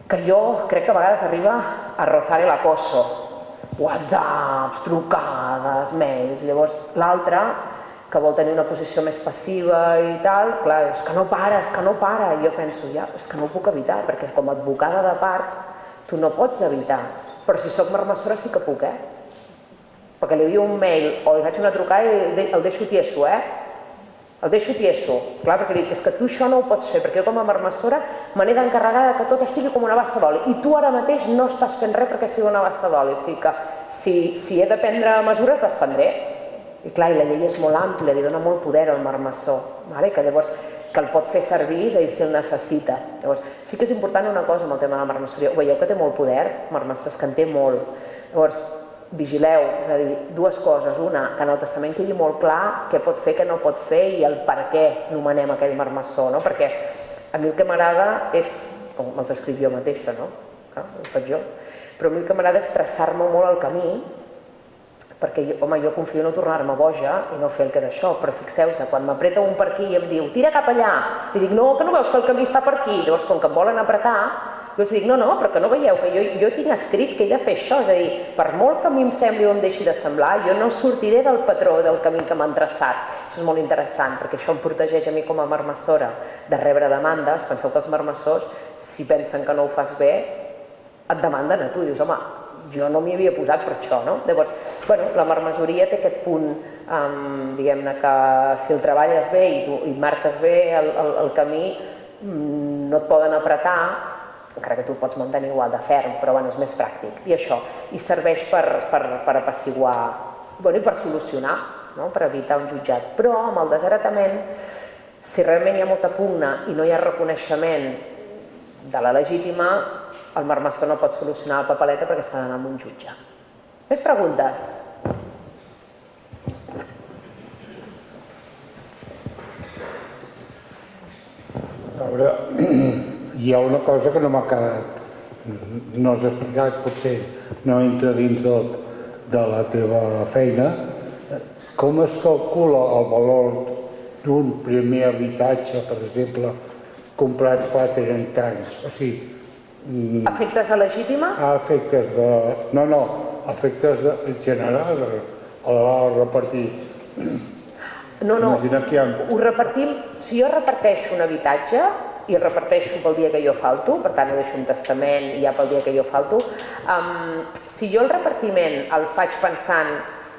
que jo crec que a vegades arriba a rozar el acoso. WhatsApps, trucades, mails. Llavors l'altre, que vol tenir una posició més passiva i tal, clar, és que no para. I jo penso, ja, és que no ho puc evitar, perquè com a advocada de parts tu no pots evitar. Però si sóc marmessora sí que puc, perquè li envio un mail o li faig una trucada i el deixo tieso, el deixo tieso. Clar, perquè dic, és que tu això no ho pots fer, perquè jo com a marmessora me n'he d'encarregar que tot estigui com una bassa d'oli. I tu ara mateix no estàs fent res perquè sigui una bassa d'oli. O sigui que si he de prendre mesures, les prendré. I clar, i la llei és molt àmplia, li dona molt poder al marmessor, que llavors que el pot fer servir, és a dir, si el necessita. Llavors, sí que és important una cosa amb el tema de la marmessoria. Ho veieu que té molt poder, marmessors, que en té molt. Llavors, vigileu, és a dir, dues coses. Una, que en el testament quedi molt clar què pot fer, què no pot fer i el per què nomenem aquell marmessor, no? Perquè a mi el que m'agrada és, com me'ls escric jo mateixa, no? Ho faig jo. Però a mi el que m'agrada és traçar-me molt el camí, perquè, home, jo confio no tornar-me boja i no fer el que d'això, però fixeu-se, quan m'apreta un per aquí i em diu tira cap allà, li dic no, que no veus que el camí està per aquí, llavors com que em volen apretar, jo els dic no, però que no veieu que jo tinc escrit que he de fer això, és a dir, per molt que a mi em sembli o em deixi de semblar, jo no sortiré del patró del camí que m'han traçat. Això és molt interessant, perquè això em protegeix a mi com a marmessora de rebre demandes. Penseu que els marmessors, si pensen que no ho fas bé, et demanden a tu, dius, home, jo no m'hi havia posat per això, no? Llavors, la marmessoria té aquest punt, diguem-ne, que si el treballes bé i marques bé el camí, no et poden apretar, encara que tu pots mantenir igual de ferm, però és més pràctic. I això, i serveix per apaciguar, i per solucionar, per evitar un jutjat. Però amb el desheretament, si realment hi ha molta pugna i no hi ha reconeixement de la legítima, el marmessor no pot solucionar la papeleta perquè s'ha d'anar amb un jutge. Més preguntes? A veure, hi ha una cosa que no m'ha quedat, no has explicat, potser no entra dins de la teva feina. Com es calcula el valor d'un primer habitatge, per exemple, comprat fa 30 anys? O sigui, Efectes de legítima? a efectes de... No, a efectes generals, a l'hora de repartir. No, Imagina que hi ha... ho repartim, si jo reparteixo un habitatge i el reparteixo pel dia que jo falto, per tant ho deixo un testament i ja pel dia que jo falto, si jo el repartiment el faig pensant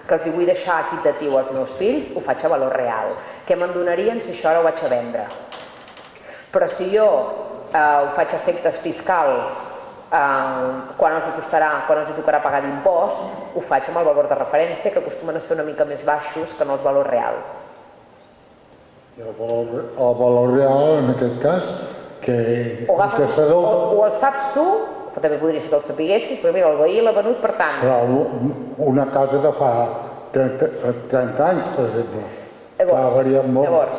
que els hi vull deixar equitatiu als meus fills, ho faig a valor real. Què me'n donarien si això ara ho vaig a vendre? Però si jo ho faig a efectes fiscals, quan els hi tocarà pagar d'impost, ho faig amb el valor de referència, que acostumen a ser una mica més baixos que no els valors reals. I el valor real, en aquest cas, que O el caçador... el saps tu, que també podria ser que el sapiguessis, però mira, el veí l'ha venut per tant. Però una casa de fa 30 anys, per exemple, va variar molt. Llavors,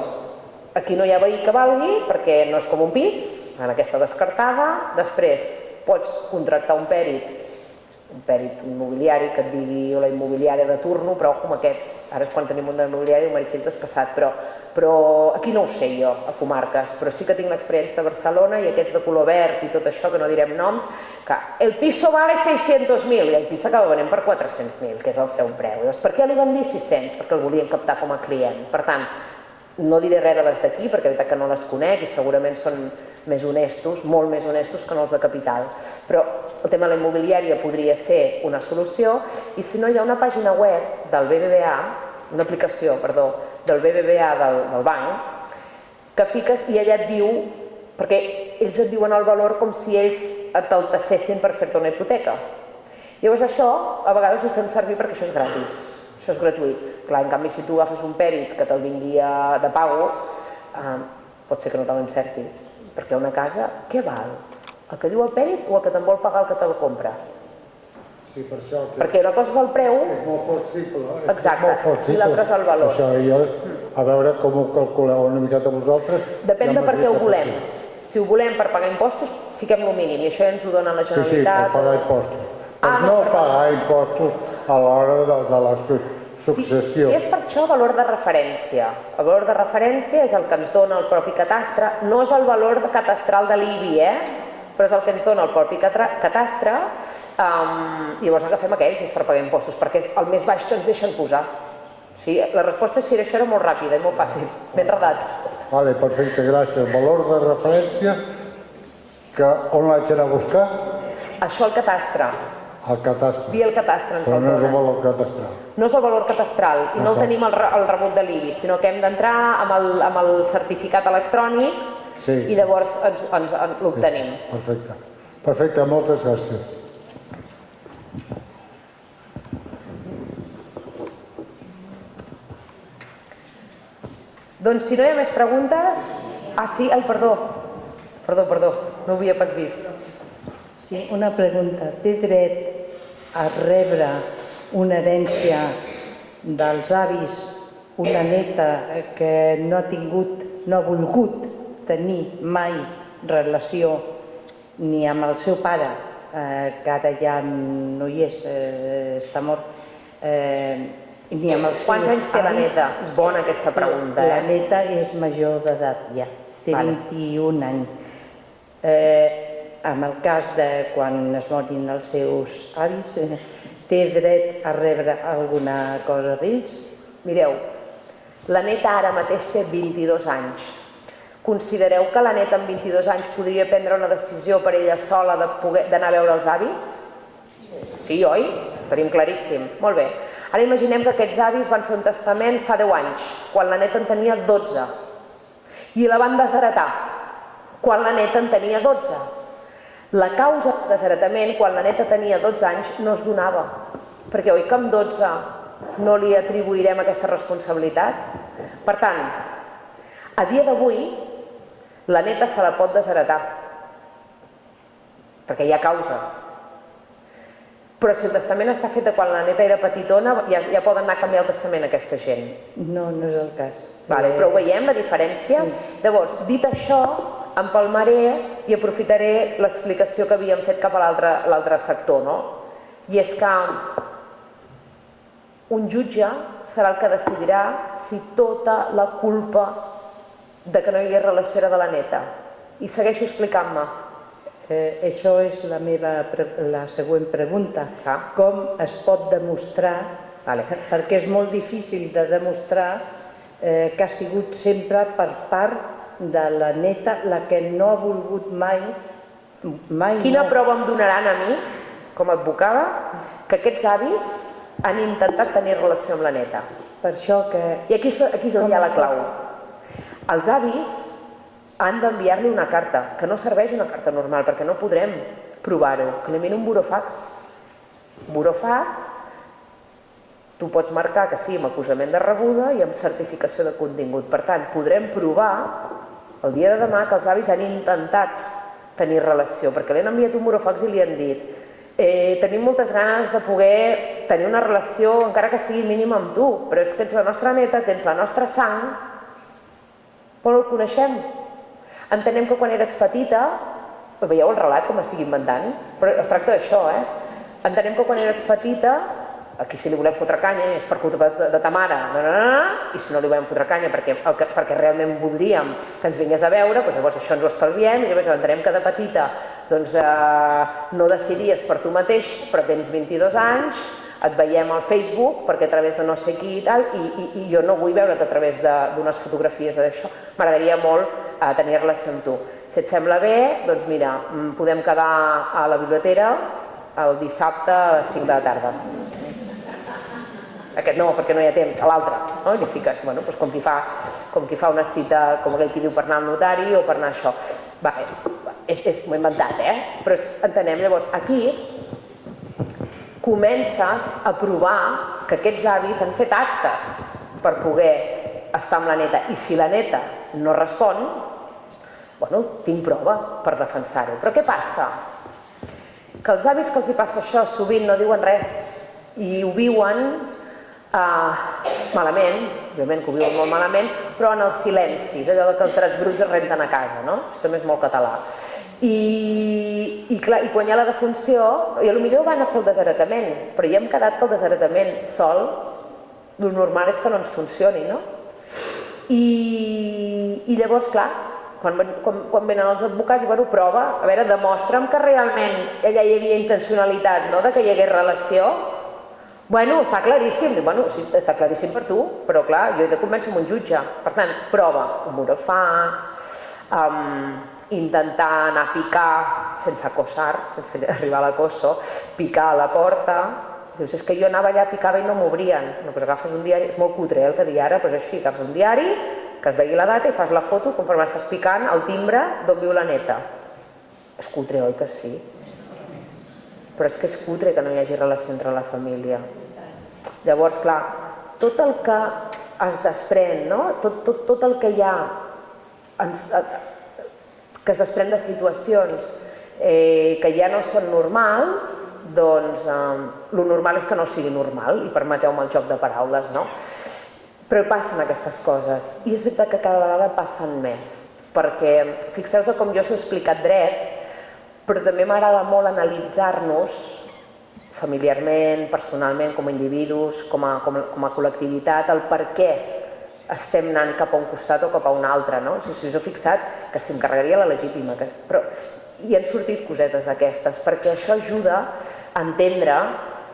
aquí no hi ha veí que valgui, perquè no és com un pis, en aquesta descartada. Després, pots contractar un pèrit immobiliari que et digui o la immobiliària de turno, però ojo amb aquests, ara és quan tenim un immobiliari, un Meritxell traspassat, però aquí no ho sé jo, a comarques, però sí que tinc l'experiència de Barcelona i aquests de color verd i tot això, que no direm noms, que el piso vale 600.000 i el pis s'acaba venent per 400.000, que és el seu preu. Llavors, per què li van dir 600? Perquè el volien captar com a client. Per tant, no diré res de les d'aquí, perquè és veritat que no les conec i segurament són més honestos, molt més honestos que no els de capital. Però el tema de la immobiliària podria ser una solució, i si no, hi ha una pàgina web del BBVA, una aplicació, perdó, del BBVA del banc, que fiques i allà et diu, perquè ells et diuen el valor com si ells et el tassessin per fer-te una hipoteca. Llavors això, a vegades ho fem servir perquè això és gratis, això és gratuït. Clar, en canvi, si tu agafes un pèrit que te'l vingui de pago, pot ser que no te l'encerti, perquè una casa, què val? El que diu el pèrit o el que te'n vol pagar el que te'l compra? Sí, per això. Perquè una cosa és el preu... És molt flexible. Exacte, i l'altre és el valor. Això, jo, a veure com ho calculeu una miqueta vosaltres... Depèn de per què ho volem. Si ho volem per pagar impostos, fiquem lo mínim, i això ja ens ho dona la Generalitat. Sí, per pagar impostos. Per no pagar impostos a l'hora de la successió. Si és per això, valor de referència. El valor de referència és el que ens dona el propi catastre, no és el valor catastral de l'IBI, però és el que ens dona el propi catastre, llavors agafem aquells per pagar impostos, perquè és el més baix que ens deixen posar. Sí, la resposta sí, això era molt ràpida i molt fàcil, ben enredat. Vale, perfecte, gràcies. Valor de referència, que on l'haig d'anar a buscar? Això el catastre. Al catastre. Via el catastre ens Però el no és un donen. valor catastral. No és el valor catastral i no el tenim el rebut de l'IBI, sinó que hem d'entrar amb el certificat electrònic i llavors ens l'obtenim. Perfecte. Perfecte, moltes gràcies. Doncs si no hi ha més preguntes... Ah, sí? Ai, perdó, no ho havia pas vist. Sí, una pregunta. Té dret a rebre una herència dels avis, una neta que no ha volgut tenir mai relació ni amb el seu pare, que ara ja no hi és, està mort, ni amb els seus Quants anys té la neta? És bona aquesta pregunta, La neta és major d'edat ja, té 21 anys. En el cas de quan es morin els seus avis, té dret a rebre alguna cosa d'ells? Mireu, la neta ara mateix té 22 anys. Considereu que la neta amb 22 anys podria prendre una decisió per ella sola d'anar a veure els avis? Sí, oi? Ho tenim claríssim. Molt bé. Ara imaginem que aquests avis van fer un testament fa 10 anys, quan la neta en tenia 12. I la van desheretar, quan la neta en tenia 12. La causa de desheretament, quan la neta tenia 12 anys, no es donava. Perquè oi que amb 12 no li atribuirem aquesta responsabilitat? Per tant, a dia d'avui, la neta se la pot desheretar, perquè hi ha causa. Però si el testament està fet de quan la neta era petitona, ja poden anar a canviar el testament aquesta gent. No, no és el cas. Però ho veiem, la diferència? Llavors, dit això, empalmaré i aprofitaré l'explicació que havíem fet cap a l'altre sector, no? I és que un jutge serà el que decidirà si tota la culpa de que no hi hagués relació era de la neta. I segueixo explicant-me. Això és la següent pregunta. Com es pot demostrar, perquè és molt difícil de demostrar que ha sigut sempre per part de la neta la que no ha volgut mai... Quina prova em donaran a mi, com a advocada, que aquests avis han intentat tenir relació amb la neta? Per això que... I aquí és on hi ha la clau. Els avis han d'enviar-li una carta, que no serveix una carta normal, perquè no podrem provar-ho, que elimini un burofax. Burofax, tu pots marcar que sí amb acusament de rebuda i amb certificació de contingut. Per tant, podrem provar el dia de demà que els avis han intentat tenir relació, perquè li han enviat un burofax i li han dit tenim moltes ganes de poder tenir una relació, encara que sigui mínima amb tu, però és que ets la nostra neta, tens la nostra sang, però no el coneixem. Entenem que quan eres petita, veieu el relat com estic inventant? Però es tracta d'això, Entenem que quan eres petita, aquí si li volem fotre canya és per culpa de ta mare, i si no li volem fotre canya perquè realment voldríem que ens vingués a veure, doncs llavors això ens ho estalviem, i llavors entenem que de petita no decidies per tu mateix, però tens 22 anys, et veiem al Facebook perquè a través de no sé qui i tal, i jo no vull veure't a través d'unes fotografies d'això. M'agradaria molt tenir relació amb tu. Si et sembla bé, doncs mira, podem quedar a la biblioteca el dissabte a les 5 de la tarda. Aquest no, perquè no hi ha temps, a l'altre. I li fiques, com qui fa una cita, com aquell qui diu per anar al notari o per anar a això. M'ho he inventat, però entenem, llavors, aquí comences a provar que aquests avis han fet actes per poder estar amb la neta, i si la neta no respon, tinc prova per defensar-ho. Però què passa? Que els avis que els hi passa això sovint no diuen res i ho viuen malament, òbviament que ho viuen molt malament, però en el silenci, és allò que els drets bruts es renten a casa, no? Això també és molt català. I quan hi ha la defunció, i potser van a fer el desheretament, però ja hem quedat que el desheretament sol, el normal és que no ens funcioni, no? I llavors, clar, quan venen els advocats, bueno, prova, a veure, demostra'm que realment allà hi havia intencionalitat, no?, de que hi hagués relació. Bueno, està claríssim. Dic, bueno, sí, està claríssim per tu, però clar, jo he de convèncer un jutge. Per tant, prova, un burofax, intentar anar a picar sense acossar, sense arribar a l'acosso, picar a la porta. Dius, és que jo anava allà, picava i no m'obrien. No, doncs agafes un diari, és molt cutre el que dic ara, però és així, agafes un diari, que es vegi la data i fas la foto, conforme estàs picant, el timbre d'on viu la neta. És cutre, oi que sí? Però és que és cutre que no hi hagi relació entre la família. Llavors, clar, tot el que es desprèn, no? Tot el que hi ha, que es desprèn de situacions que ja no són normals, doncs lo normal és que no sigui normal, i permeteu-me el joc de paraules, no? Però passen aquestes coses, i és veritat que cada vegada passen més, perquè fixeu-vos com jo us he explicat dret, però també m'agrada molt analitzar-nos familiarment, personalment, com a individus, com a col·lectivitat, el per què estem anant cap a un costat o cap a un altre, no? Si us heu fixat, que si em carregaria la legítima, però hi han sortit cosetes d'aquestes, perquè això ajuda a entendre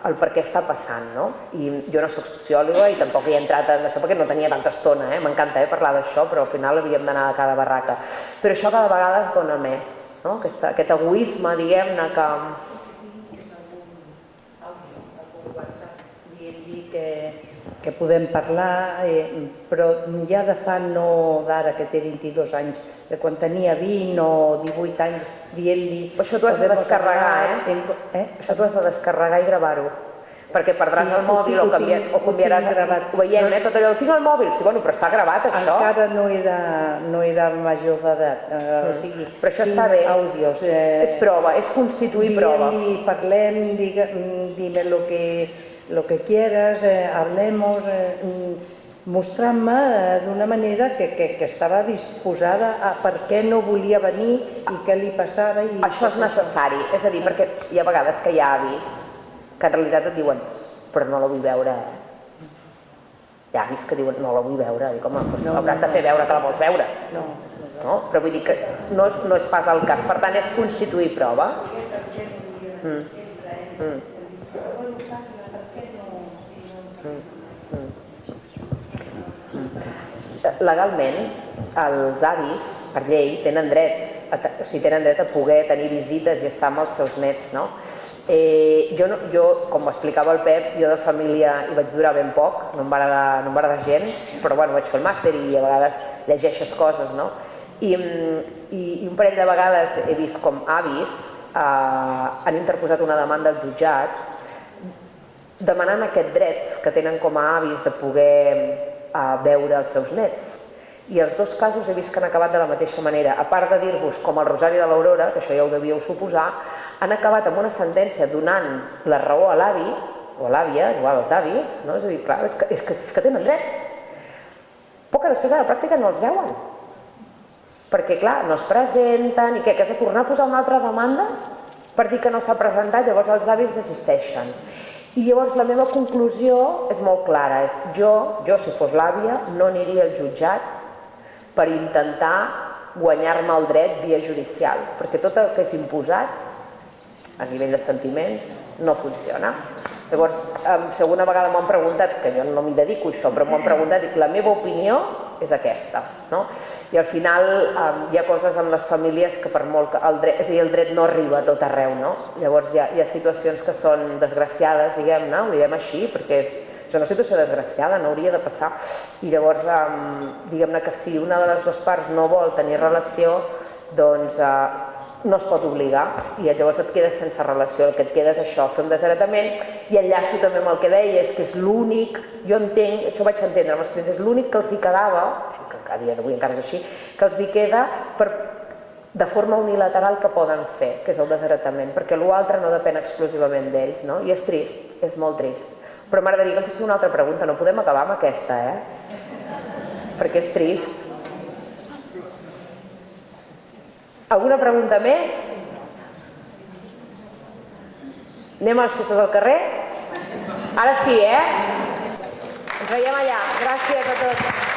el per què està passant, no? I jo no soc sociòloga i tampoc hi he entrat en això perquè no tenia tanta estona, m'encanta parlar d'això, però al final havíem d'anar a cada barraca. Però això cada vegada es dona més, no? Aquest egoisme, diguem-ne, que podem parlar, però ja de fa, no d'ara que té 22 anys, de quan tenia 20 o 18 anys, dient-li... Això t'ho has de descarregar, Això t'ho has de descarregar i gravar-ho. Perquè perdràs el mòbil o canviaràs... Ho veiem, tot allò, tinc el mòbil, sí, bueno, però està gravat, això. Encara no era major d'edat, o sigui... Però això està bé. Àudios. És prova, és constituir prova. Dient-li, parlem, dime lo que quieras, hablemos, mostrant-me d'una manera que estava disposada a per què no volia venir i què li passava. Això és necessari, és a dir, perquè hi ha vegades que hi ha avis que en realitat et diuen, però no la vull veure, Hi ha avis que diuen, no la vull veure, dic, home, doncs hauràs de fer veure que la vols veure. No? Però vull dir que no és pas el cas, per tant és constituir prova. Legalment, els avis, per llei, tenen dret a poder tenir visites i estar amb els seus nets, no? Jo, com explicava el Pep, jo de família hi vaig durar ben poc, no em va agradar gens, però bueno, vaig fer el màster i a vegades llegeixes coses, no? I un parell de vegades he vist com avis han interposat una demanda al jutjat demanant aquest dret que tenen com a avis de poder veure els seus nets. I els dos casos he vist que han acabat de la mateixa manera. A part de dir-vos, com el Rosari de l'Aurora, que això ja ho devíeu suposar, han acabat amb una sentència donant la raó a l'avi, o a l'àvia, igual als avis, no? És a dir, clar, és que tenen dret. Però que després a la pràctica no els veuen. Perquè, clar, no es presenten i que has de tornar a posar una altra demanda per dir que no s'ha presentat, llavors els avis desisteixen. I llavors la meva conclusió és molt clara, és jo si fos l'àvia, no aniria al jutjat per intentar guanyar-me el dret via judicial, perquè tot el que és imposat a nivell de sentiments no funciona. Llavors, si alguna vegada m'han preguntat, que jo no m'hi dedico a això, però m'han preguntat, dic, la meva opinió és aquesta, no? I al final hi ha coses en les famílies que per molt que el dret no arriba a tot arreu, no? Llavors hi ha situacions que són desgraciades, diguem-ne, ho direm així, perquè és una situació desgraciada, no hauria de passar. I llavors, diguem-ne que si una de les dues parts no vol tenir relació, doncs no es pot obligar i llavors et quedes sense relació. El que et queda és això, fer un desheretament, i enllaço també amb el que deies, que és l'únic, jo entenc, això vaig entendre amb els clients, és l'únic que els hi quedava, que a dia d'avui encara és així, que els hi queda de forma unilateral que poden fer, que és el desheretament, perquè l'altre no depèn exclusivament d'ells, no? I és trist, és molt trist. Però m'agradaria que em fessin una altra pregunta, no podem acabar amb aquesta, perquè és trist. Alguna pregunta més? Anem a les festes al carrer? Ara sí, Ens veiem allà. Gràcies a tots.